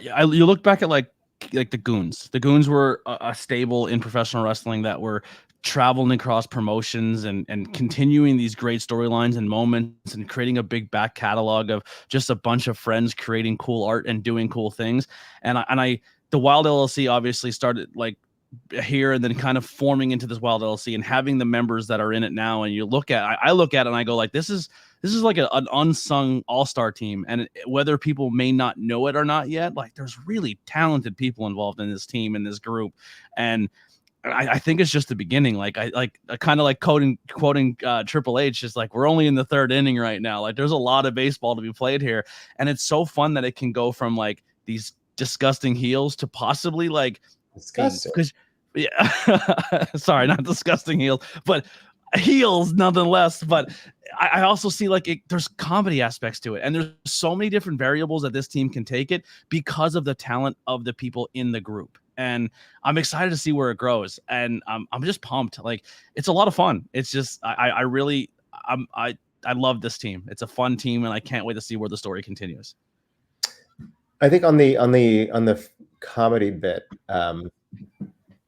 [SPEAKER 1] You look back at like the Goons. The Goons were a stable in professional wrestling that were traveling across promotions and continuing these great storylines and moments and creating a big back catalog of just a bunch of friends creating cool art and doing cool things. And the Wild LLC obviously started like here and then kind of forming into this Wild LLC and having the members that are in it now. And you look at, I look at it and I go like, this is like an unsung all-star team. And whether people may not know it or not yet, like there's really talented people involved in this team, in this group. And I think it's just the beginning. Like I kind of like quoting Triple H, just like we're only in the third inning right now. Like there's a lot of baseball to be played here. And it's so fun that it can go from like these disgusting heels to possibly like
[SPEAKER 2] Disgusting.
[SPEAKER 1] because yeah, sorry, not disgusting heels, but heels nonetheless. But I also see like there's comedy aspects to it, and there's so many different variables that this team can take it because of the talent of the people in the group. And I'm excited to see where it grows, and I'm just pumped. Like it's a lot of fun. It's just I really I love this team. It's a fun team, and I can't wait to see where the story continues.
[SPEAKER 2] I think on the comedy bit,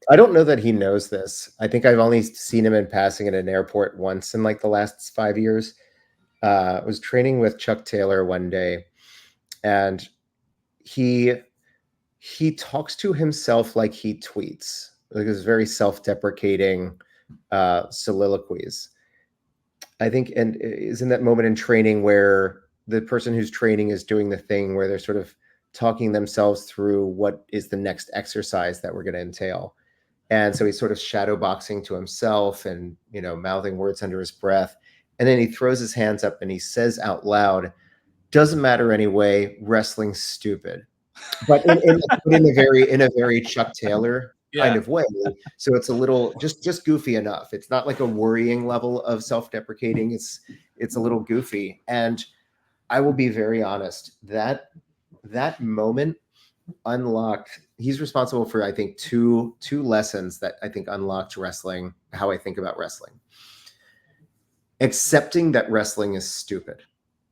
[SPEAKER 2] I don't know that he knows this. I think I've only seen him in passing at an airport once in like the last 5 years. I was training with Chuck Taylor one day, and he talks to himself like he tweets, like his very self-deprecating soliloquies. I think, and is in that moment in training where the person who's training is doing the thing where they're sort of talking themselves through what is the next exercise that we're going to entail. And so he's sort of shadow boxing to himself and, you know, mouthing words under his breath. And then he throws his hands up and he says out loud, "Doesn't matter anyway, wrestling's stupid." But in a very Chuck Taylor kind of way. So it's a little just goofy enough. It's not like a worrying level of self-deprecating. It's a little goofy. And I will be very honest, that moment unlocked, he's responsible for I think two lessons that I think unlocked wrestling, how I think about wrestling. Accepting that wrestling is stupid.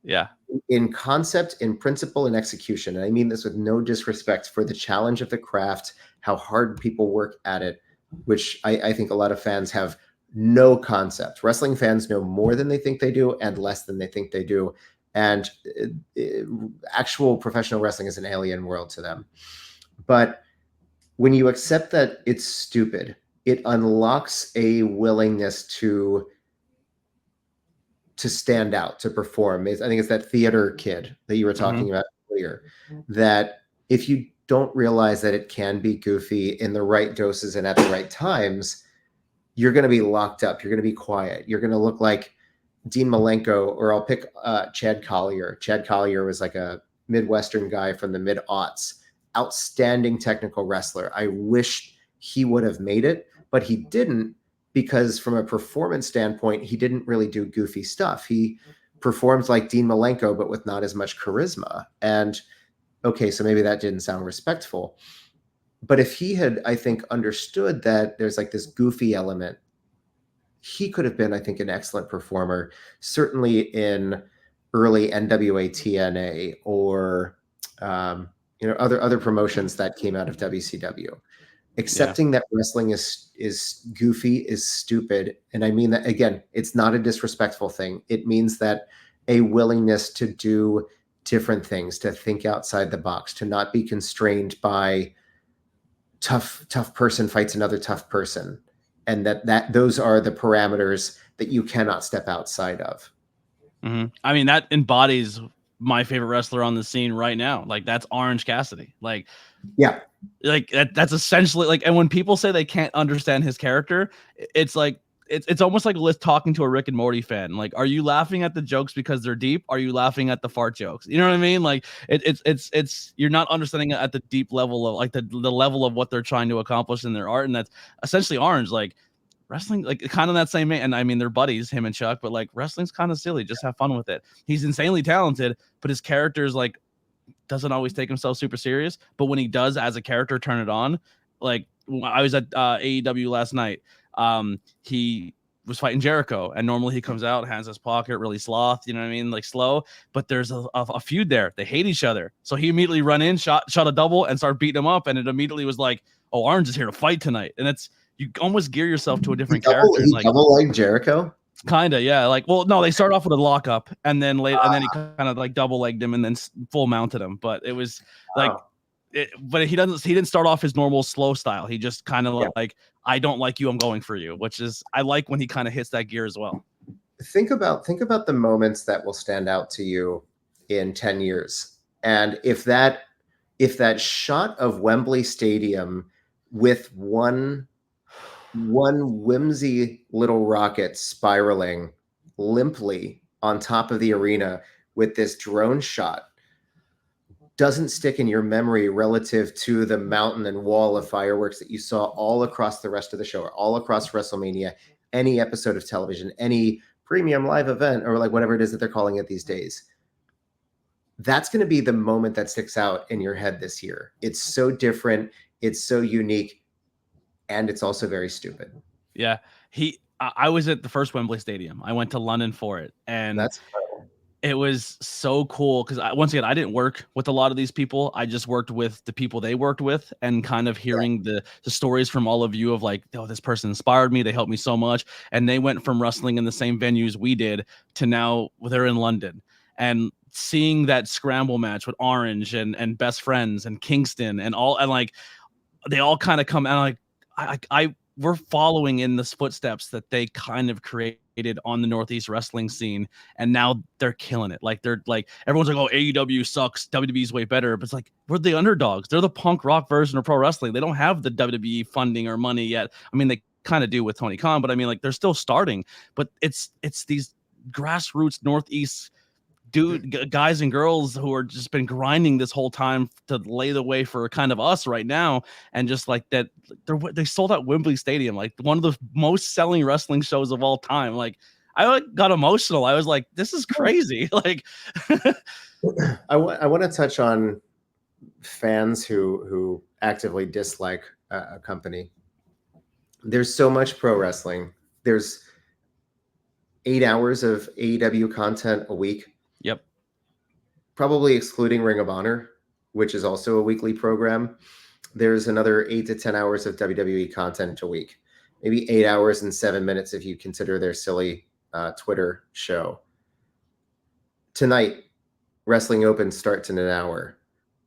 [SPEAKER 1] Yeah.
[SPEAKER 2] In concept, in principle, and execution. And I mean this with no disrespect for the challenge of the craft, how hard people work at it, which I think a lot of fans have no concept. Wrestling fans know more than they think they do and less than they think they do. And actual professional wrestling is an alien world to them. But when you accept that it's stupid, it unlocks a willingness to stand out, to perform. I think it's that theater kid that you were talking about earlier, that if you don't realize that it can be goofy in the right doses and at the right times, you're going to be locked up. You're going to be quiet. You're going to look like Dean Malenko, or I'll pick Chad Collier. Chad Collier was like a Midwestern guy from the mid-aughts, outstanding technical wrestler. I wish he would have made it, but he didn't, because from a performance standpoint, he didn't really do goofy stuff. He performed like Dean Malenko, but with not as much charisma. And okay, so maybe that didn't sound respectful. But if he had, I think, understood that there's like this goofy element, he could have been, I think, an excellent performer, certainly in early NWA TNA or other promotions that came out of WCW. Accepting that wrestling is goofy, is stupid. And I mean that, again, it's not a disrespectful thing. It means that a willingness to do different things, to think outside the box, to not be constrained by tough person fights another tough person. And that those are the parameters that you cannot step outside of.
[SPEAKER 1] Mm-hmm. I mean, that embodies my favorite wrestler on the scene right now. Like that's Orange Cassidy. Like,
[SPEAKER 2] yeah,
[SPEAKER 1] like that's essentially like, and when people say they can't understand his character, it's like, it's almost like talking to a Rick and Morty fan. Like, are you laughing at the jokes because they're deep? Are you laughing at the fart jokes? You know what I mean? Like it's you're not understanding it at the deep level of like the level of what they're trying to accomplish in their art. And that's essentially Orange. Like wrestling, like kind of that same, and I mean, they're buddies, him and Chuck, but like wrestling's kind of silly. Just have fun with it. He's insanely talented, but his character is like doesn't always take himself super serious, but when he does as a character turn it on, like I was at AEW last night. He was fighting Jericho, and normally he comes out, hands his pocket, really sloth, you know what I mean, like slow. But there's a feud there. They hate each other, so he immediately run in, shot a double, and start beating him up. And it immediately was like, oh, Orange is here to fight tonight, and it's you almost gear yourself to a different character.
[SPEAKER 2] He double like Jericho.
[SPEAKER 1] Kinda, yeah. Like, well, no, they start off with a lockup, and then and then he kind of like double legged him, and then full mounted him. But it was like. But he didn't start off his normal slow style. He just kind of like, I don't like you, I'm going for you, which is I like when he kind of hits that gear as well.
[SPEAKER 2] Think about the moments that will stand out to you in 10 years. And if that shot of Wembley Stadium with one whimsy little rocket spiraling limply on top of the arena with this drone shot doesn't stick in your memory relative to the mountain and wall of fireworks that you saw all across the rest of the show, or all across WrestleMania, any episode of television, any premium live event, or like whatever it is that they're calling it these days. That's going to be the moment that sticks out in your head this year. It's so different. It's so unique. And it's also very stupid.
[SPEAKER 1] Yeah. I was at the first Wembley Stadium. I went to London for it. And
[SPEAKER 2] that's incredible.
[SPEAKER 1] It was so cool because once again, I didn't work with a lot of these people. I just worked with the people they worked with, and kind of hearing the stories from all of you of like, oh, this person inspired me. They helped me so much. And they went from wrestling in the same venues we did to now they're in London. And seeing that scramble match with Orange and Best Friends and Kingston and like they all kind of come and like we're following in the footsteps that they kind of created on the Northeast wrestling scene, and now they're killing it. Like they're like everyone's like, oh, AEW sucks, WWE's way better, but it's like we're the underdogs. They're the punk rock version of pro wrestling. They don't have the WWE funding or money yet. I mean, they kind of do with Tony Khan, but I mean, like they're still starting. But it's these grassroots Northeast guys and girls who are just been grinding this whole time to lay the way for kind of us right now. And just like that, they sold out Wembley Stadium, like one of the most selling wrestling shows of all time. Like I got emotional. I was like, this is crazy. Like
[SPEAKER 2] I want to touch on fans who actively dislike a company. There's so much pro wrestling. There's 8 hours of AEW content a week.
[SPEAKER 1] Yep.
[SPEAKER 2] Probably excluding Ring of Honor, which is also a weekly program. There's another 8 to 10 hours of WWE content a week. Maybe 8 hours and 7 minutes if you consider their silly Twitter show. Tonight, Wrestling Open starts in an hour.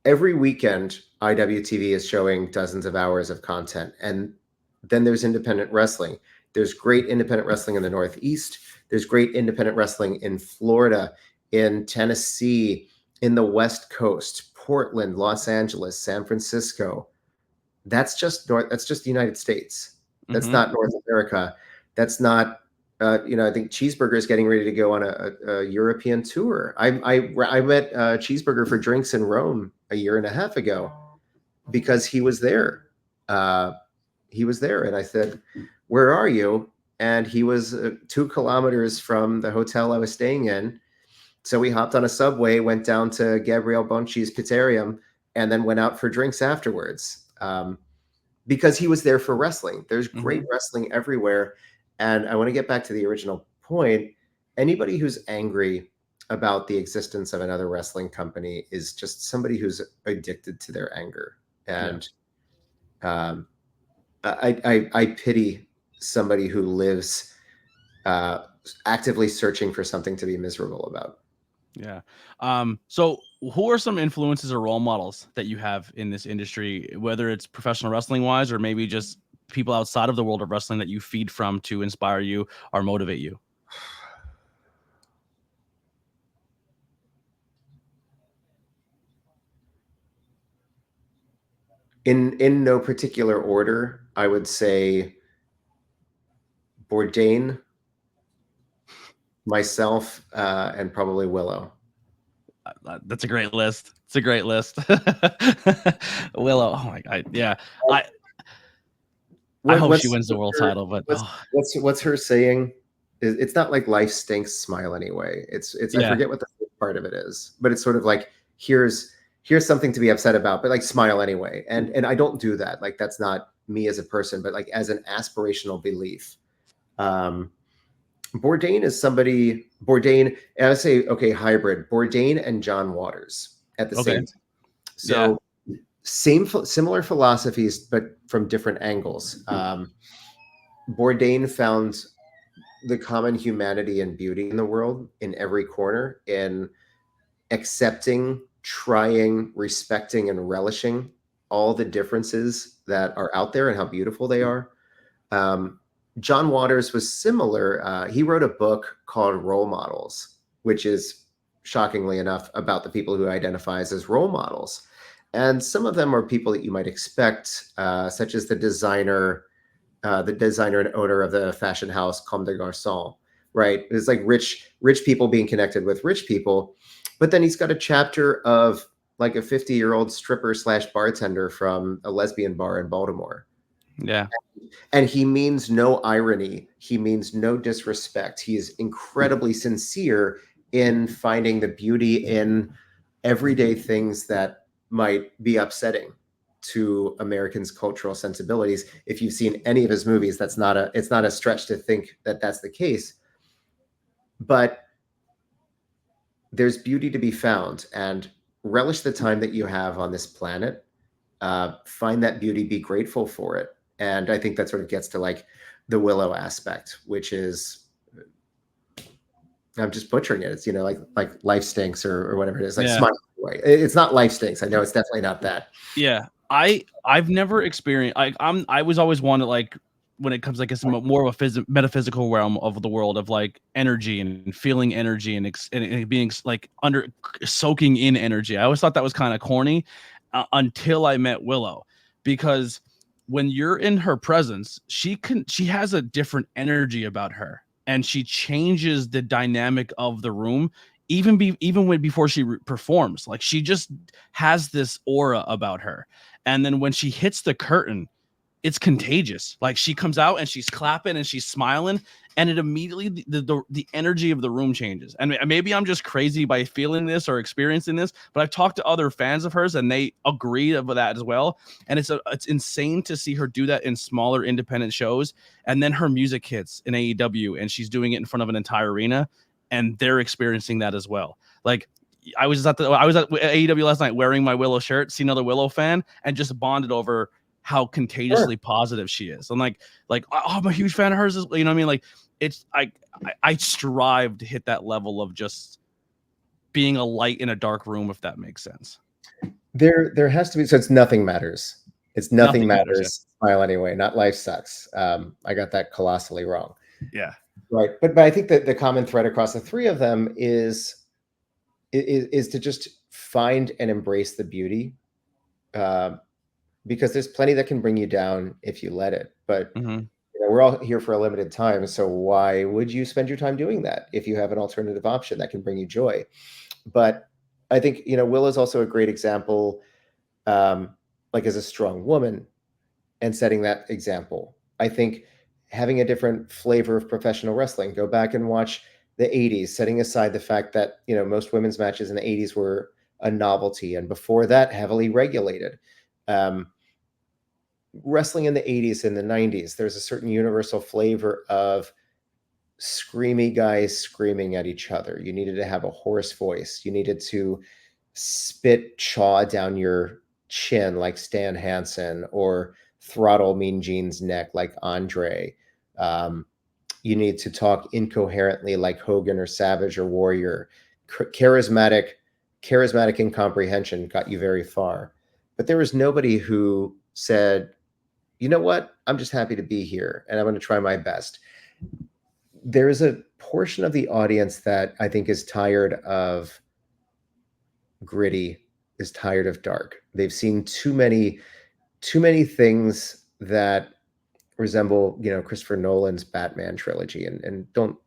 [SPEAKER 2] Every weekend, IWTV is showing dozens of hours of content. And then there's independent wrestling. There's great independent wrestling in the Northeast. There's great independent wrestling in Florida, in Tennessee, in the West Coast, Portland, Los Angeles, San Francisco. That's just the United States. That's not North America. That's not, I think Cheeseburger is getting ready to go on a European tour. I met Cheeseburger for drinks in Rome a year and a half ago because he was there. And I said, where are you? And he was 2 kilometers from the hotel I was staying in. So we hopped on a subway, went down to Gabriele Bonci's Pizzerium, and then went out for drinks afterwards because he was there for wrestling. There's great wrestling everywhere. And I want to get back to the original point. Anybody who's angry about the existence of another wrestling company is just somebody who's addicted to their anger. And I pity somebody who lives actively searching for something to be miserable about.
[SPEAKER 1] Yeah. So who are some influences or role models that you have in this industry, whether it's professional wrestling wise, or maybe just people outside of the world of wrestling that you feed from to inspire you or motivate you?
[SPEAKER 2] In no particular order, I would say Bourdain, myself, and probably Willow.
[SPEAKER 1] That's a great list. It's a great list. Willow. Oh my God. Yeah. I hope she wins the world title, but
[SPEAKER 2] what's her saying? It's not like life stinks smile anyway. It's I forget what the first part of it is, but it's sort of like, here's here's something to be upset about, but like smile anyway. And I don't do that. Like that's not me as a person, but like as an aspirational belief. Bourdain is somebody, Bourdain, and I say, okay, hybrid, Bourdain and John Waters at the
[SPEAKER 1] Okay.
[SPEAKER 2] same time. So similar philosophies, but from different angles. Bourdain found the common humanity and beauty in the world in every corner, in accepting, trying, respecting, and relishing all the differences that are out there and how beautiful they are. John Waters was similar. He wrote a book called Role Models, which is shockingly enough about the people who identify as role models. And some of them are people that you might expect, such as the designer and owner of the fashion house Comme des Garçons, right? It's like rich people being connected with rich people. But then he's got a chapter of like a 50-year-old stripper / bartender from a lesbian bar in Baltimore.
[SPEAKER 1] Yeah.
[SPEAKER 2] And he means no irony. He means no disrespect. He is incredibly sincere in finding the beauty in everyday things that might be upsetting to Americans' cultural sensibilities. If you've seen any of his movies, it's not a stretch to think that that's the case. But there's beauty to be found, and relish the time that you have on this planet. Find that beauty, be grateful for it. And I think that sort of gets to like the Willow aspect, which is, I'm just butchering it. It's, like life stinks or whatever it is. Like smile away. It's not life stinks. I know it's definitely not that.
[SPEAKER 1] Yeah. I've never experienced, I was always one that, like, when it comes like it's more of a metaphysical realm of the world of like energy and feeling energy and being like soaking in energy. I always thought that was kind of corny until I met Willow, because when you're in her presence, she has a different energy about her, and she changes the dynamic of the room even before she performs. Like, she just has this aura about her, and then when she hits the curtain, it's contagious. Like, she comes out and she's clapping and she's smiling, and it immediately the energy of the room changes. And maybe I'm just crazy by feeling this or experiencing this, but I've talked to other fans of hers and they agree with that as well. And it's insane to see her do that in smaller independent shows, and then her music hits in AEW and she's doing it in front of an entire arena, and they're experiencing that as well. Like, I was at AEW last night wearing my Willow shirt, seen another Willow fan, and just bonded over how contagiously positive she is. I'm like, oh, I'm a huge fan of hers. You know what I mean? Like, it's, I strive to hit that level of just being a light in a dark room, if that makes sense.
[SPEAKER 2] There has to be, so it's nothing matters. It's nothing matters. Yeah. Smile anyway, not life sucks. I got that colossally wrong.
[SPEAKER 1] Yeah.
[SPEAKER 2] Right. But I think that the common thread across the three of them is to just find and embrace the beauty. Because there's plenty that can bring you down if you let it. But we're all here for a limited time. So why would you spend your time doing that if you have an alternative option that can bring you joy? But I think, Willow's also a great example, like as a strong woman and setting that example. I think having a different flavor of professional wrestling, go back and watch the 80s, setting aside the fact that, most women's matches in the 80s were a novelty. And before that, heavily regulated. Wrestling in the 80s and the 90s, there's a certain universal flavor of screamy guys screaming at each other. You needed to have a hoarse voice. You needed to spit chaw down your chin like Stan Hansen, or throttle Mean Gene's neck like Andre. You need to talk incoherently like Hogan or Savage or Warrior. Charismatic incomprehension got you very far. But there was nobody who said, you know what, I'm just happy to be here and I'm going to try my best. There is a portion of the audience that I think is tired of gritty, is tired of dark. They've seen too many things that resemble, Christopher Nolan's Batman trilogy, and don't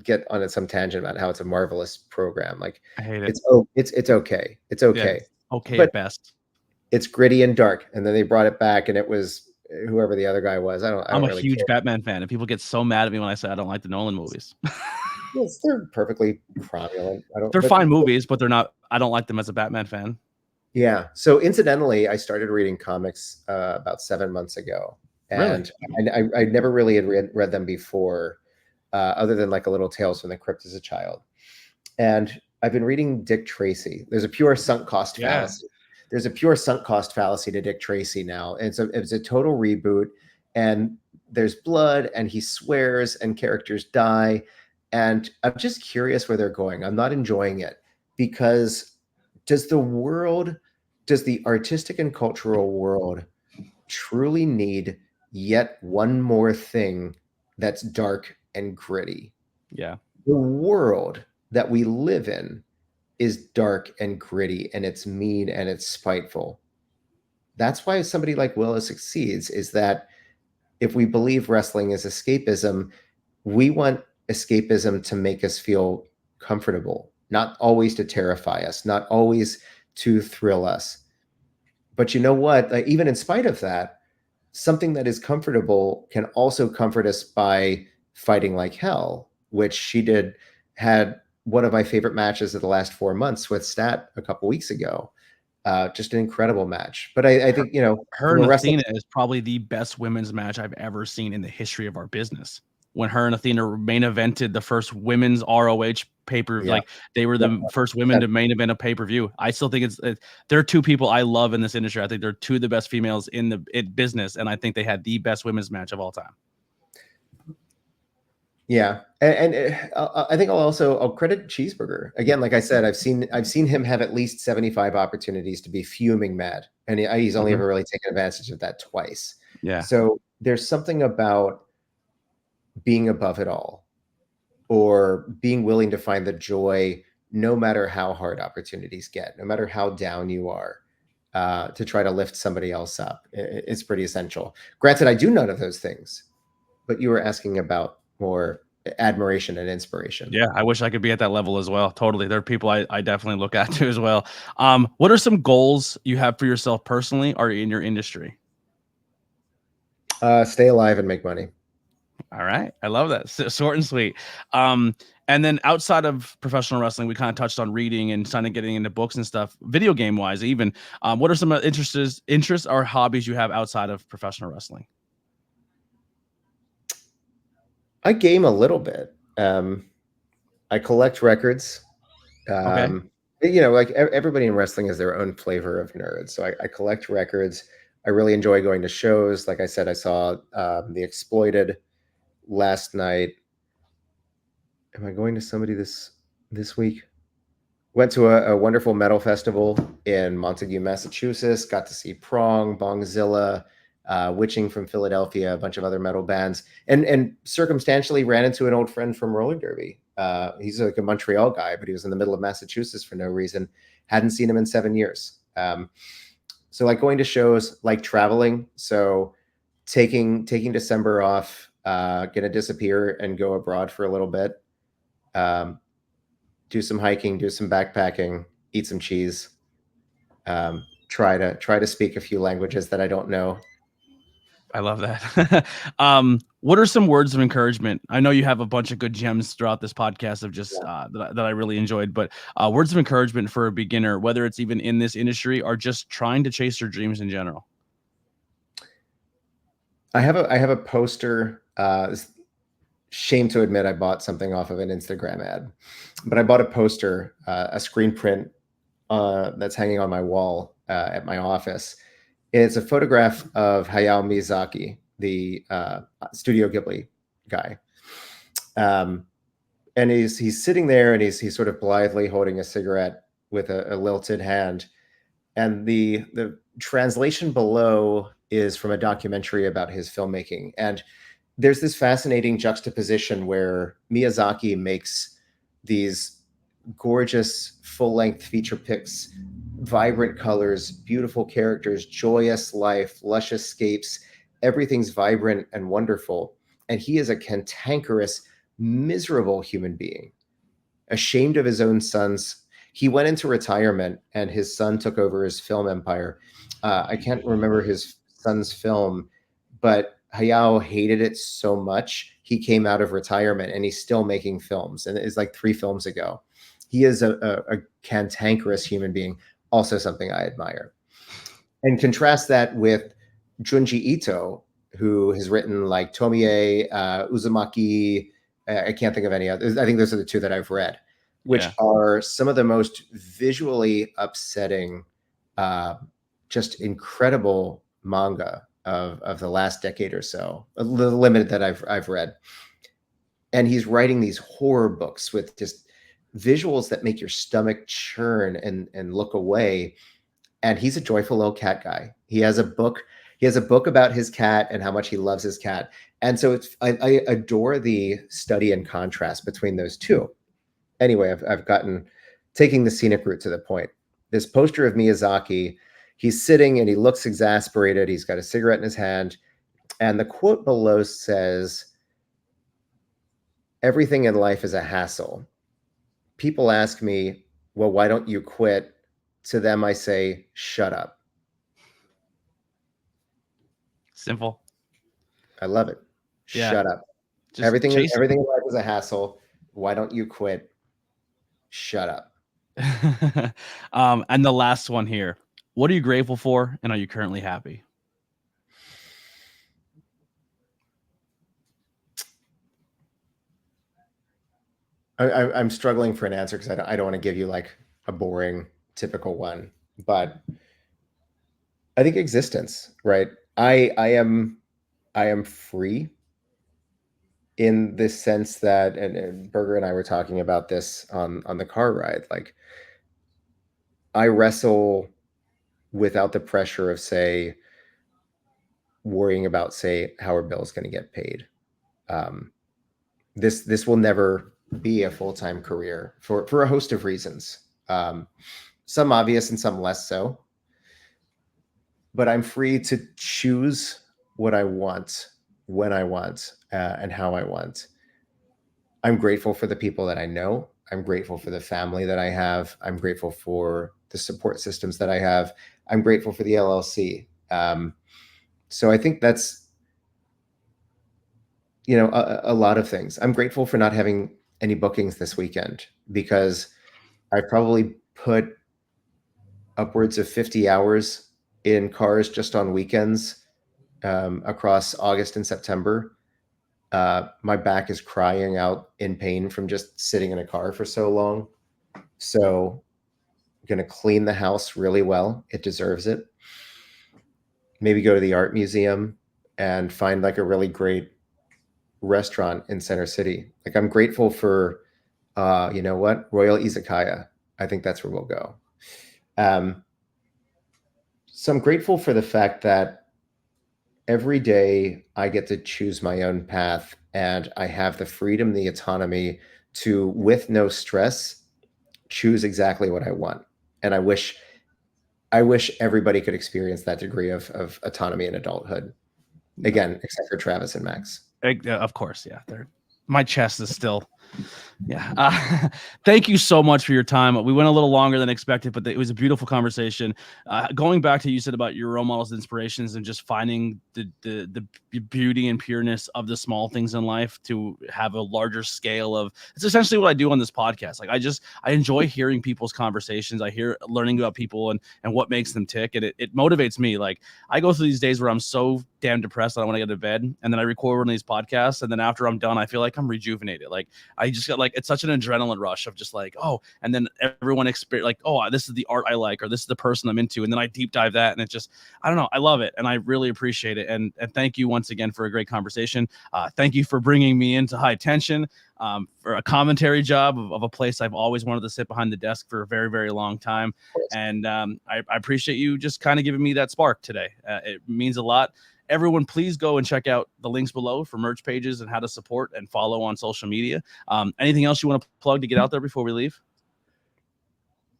[SPEAKER 2] get on some tangent about how it's a marvelous program. Like,
[SPEAKER 1] I hate it.
[SPEAKER 2] It's okay. It's okay.
[SPEAKER 1] Yeah, okay,
[SPEAKER 2] but
[SPEAKER 1] at best.
[SPEAKER 2] It's gritty and dark, and then they brought it back, and it was whoever the other guy was. I'm
[SPEAKER 1] a huge Batman fan, and people get so mad at me when I say I don't like the Nolan movies.
[SPEAKER 2] Yes, they're perfectly cromulent.
[SPEAKER 1] They're fine movies, but they're not. I don't like them as a Batman fan.
[SPEAKER 2] Yeah. So incidentally, I started reading comics about 7 months ago,
[SPEAKER 1] Really?
[SPEAKER 2] and I never really had read them before, other than like a little Tales from the Crypt as a child. And I've been reading Dick Tracy. There's a pure sunk cost
[SPEAKER 1] Yeah.
[SPEAKER 2] fallacy. There's a pure sunk cost fallacy to Dick Tracy now. And so it's a total reboot, and there's blood, and he swears, and characters die. And I'm just curious where they're going. I'm not enjoying it because does the world, does the artistic and cultural world truly need yet one more thing that's dark and gritty?
[SPEAKER 1] Yeah.
[SPEAKER 2] The world that we live in is dark and gritty, and it's mean and it's spiteful. That's why somebody like Willis succeeds, is that if we believe wrestling is escapism, we want escapism to make us feel comfortable, not always to terrify us, not always to thrill us. But you know what? Like, even in spite of that, something that is comfortable can also comfort us by fighting like hell, which she did, had one of my favorite matches of the last 4 months with Stat a couple weeks ago. Just an incredible match. But I think,
[SPEAKER 1] Her
[SPEAKER 2] from a
[SPEAKER 1] and
[SPEAKER 2] wrestling,
[SPEAKER 1] Athena is probably the best women's match I've ever seen in the history of our business. When her and Athena main evented the first women's ROH pay-per,
[SPEAKER 2] yeah,
[SPEAKER 1] like they were
[SPEAKER 2] yeah,
[SPEAKER 1] the first women to main event a pay-per-view. I still think they're two people I love in this industry. I think they're two of the best females in the business, and I think they had the best women's match of all time.
[SPEAKER 2] yeah. And I think I'll credit Cheeseburger again. Like I said, I've seen him have at least 75 opportunities to be fuming mad, and he's only ever really taken advantage of that twice.
[SPEAKER 1] Yeah.
[SPEAKER 2] So there's something about being above it all, or being willing to find the joy no matter how hard opportunities get, no matter how down you are, to try to lift somebody else up. It's pretty essential. Granted, I do none of those things, but you were asking about more admiration and inspiration.
[SPEAKER 1] Yeah, I wish I could be at that level as well. Totally. There are people I definitely look at to as well. What are some goals you have for yourself personally or in your industry?
[SPEAKER 2] Stay alive and make money.
[SPEAKER 1] All right. I love that. Short and sweet. And then outside of professional wrestling, we kind of touched on reading and kind of getting into books and stuff, video game wise, even. What are some interests or hobbies you have outside of professional wrestling?
[SPEAKER 2] I game a little bit. I collect records.
[SPEAKER 1] Okay.
[SPEAKER 2] Like everybody in wrestling has their own flavor of nerd. So I collect records. I really enjoy going to shows. Like I said, I saw The Exploited last night. Am I going to somebody this week? Went to a wonderful metal festival in Montague, Massachusetts. Got to see Prong, Bongzilla, Witching from Philadelphia, a bunch of other metal bands, and circumstantially ran into an old friend from roller derby. He's like a Montreal guy, but he was in the middle of Massachusetts for no reason. Hadn't seen him in 7 years. So like going to shows, like traveling. So taking December off, gonna disappear and go abroad for a little bit. Do some hiking, do some backpacking, eat some cheese. Try to speak a few languages that I don't know.
[SPEAKER 1] I love that. What are some words of encouragement? I know you have a bunch of good gems throughout this podcast of just that I really enjoyed, but words of encouragement for a beginner, whether it's even in this industry or just trying to chase their dreams in general.
[SPEAKER 2] I have a poster. Shame to admit I bought something off of an Instagram ad, but I bought a poster, a screen print that's hanging on my wall at my office. It's a photograph of Hayao Miyazaki, the Studio Ghibli guy. And he's sitting there, and he's sort of blithely holding a cigarette with a lilted hand. And the translation below is from a documentary about his filmmaking. And there's this fascinating juxtaposition where Miyazaki makes these gorgeous full-length feature pics, vibrant colors, beautiful characters, joyous life, lush escapes. Everything's vibrant and wonderful. And he is a cantankerous, miserable human being, ashamed of his own sons. He went into retirement, and his son took over his film empire. I can't remember his son's film, but Hayao hated it so much, he came out of retirement, and he's still making films. And it's like 3 films ago. He is a cantankerous human being, also something I admire. And contrast that with Junji Ito, who has written like Tomie, Uzumaki. I can't think of any others. I think those are the two that I've read, which are some of the most visually upsetting, just incredible manga of the last decade or so, the limited that I've read. And he's writing these horror books with just visuals that make your stomach churn and look away. And he's a joyful little cat guy. He has a book about his cat and how much he loves his cat. And so I adore the study and contrast between those two. Anyway, I've gotten taking the scenic route to the point. This poster of Miyazaki, he's sitting and he looks exasperated. He's got a cigarette in his hand. And the quote below says, "Everything in life is a hassle. People ask me, well, why don't you quit? To them, I say, shut up."
[SPEAKER 1] Simple.
[SPEAKER 2] I love it.
[SPEAKER 1] Yeah.
[SPEAKER 2] Shut up.
[SPEAKER 1] Just
[SPEAKER 2] everything in life is a hassle. Why don't you quit? Shut up.
[SPEAKER 1] And the last one here. What are you grateful for, and are you currently happy?
[SPEAKER 2] I'm struggling for an answer because I don't want to give you like a boring, typical one, but I think existence, right? I am free in this sense that, and Berger and I were talking about this on the car ride. Like, I wrestle without the pressure of, say, worrying about, say, how our bill is going to get paid. This will never be a full-time career for a host of reasons. Some obvious and some less so. But I'm free to choose what I want, when I want, and how I want. I'm grateful for the people that I know. I'm grateful for the family that I have. I'm grateful for the support systems that I have. I'm grateful for the LLC. So I think that's, a lot of things. I'm grateful for not having any bookings this weekend because I probably put upwards of 50 hours in cars just on weekends across August and September. My back is crying out in pain from just sitting in a car for so long. So I'm going to clean the house really well. It deserves it. Maybe go to the art museum and find like a really great restaurant in Center City. Like, I'm grateful for, Royal Izakaya. I think that's where we'll go. So I'm grateful for the fact that every day I get to choose my own path and I have the freedom, the autonomy to, with no stress, choose exactly what I want. And I wish everybody could experience that degree of autonomy in adulthood. Again, except for Travis and Max.
[SPEAKER 1] Of course, yeah. My chest is still, yeah. Thank you so much for your time. We went a little longer than expected, but it was a beautiful conversation. Going back to you said about your role models, inspirations, and just finding the beauty and pureness of the small things in life to have a larger scale of. It's essentially what I do on this podcast. Like, I enjoy hearing people's conversations. I hear learning about people and what makes them tick, and it motivates me. Like, I go through these days where I'm so damn depressed that I want to get to bed, and then I record one of these podcasts, and then after I'm done, I feel like I'm rejuvenated. Like, I just got like, it's such an adrenaline rush of just like, oh, and then everyone like, oh, this is the art I like, or this is the person I'm into, and then I deep dive that, and it just, I don't know, I love it, and I really appreciate it, and thank you once again for a great conversation. Thank you for bringing me into High Tension, for a commentary job of a place I've always wanted to sit behind the desk for a very, very long time, and I appreciate you just kind of giving me that spark today. It means a lot. Everyone, please go and check out the links below for merch pages and how to support and follow on social media. Anything else you want to plug to get out there before we leave?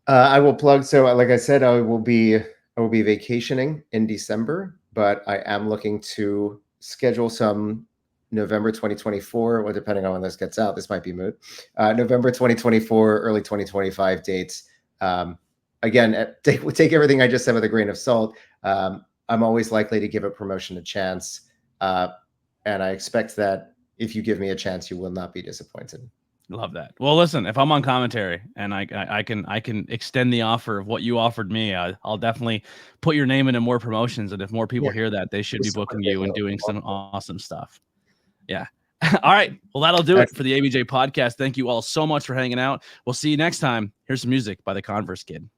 [SPEAKER 2] I will plug. So, like I said, I will be vacationing in December, but I am looking to schedule some November 2024. Well, depending on when this gets out, this might be moot. November 2024, early 2025 dates. Again, take everything I just said with a grain of salt. I'm always likely to give a promotion a chance. And I expect that if you give me a chance, you will not be disappointed.
[SPEAKER 1] Love that. Well, listen, if I'm on commentary and I can extend the offer of what you offered me, I'll definitely put your name into more promotions. And if more people hear that, they should be booking you and doing some awesome stuff. Yeah. All right. Well, that'll do it for the ABJ podcast. Thank you all so much for hanging out. We'll see you next time. Here's some music by the Converse Kid.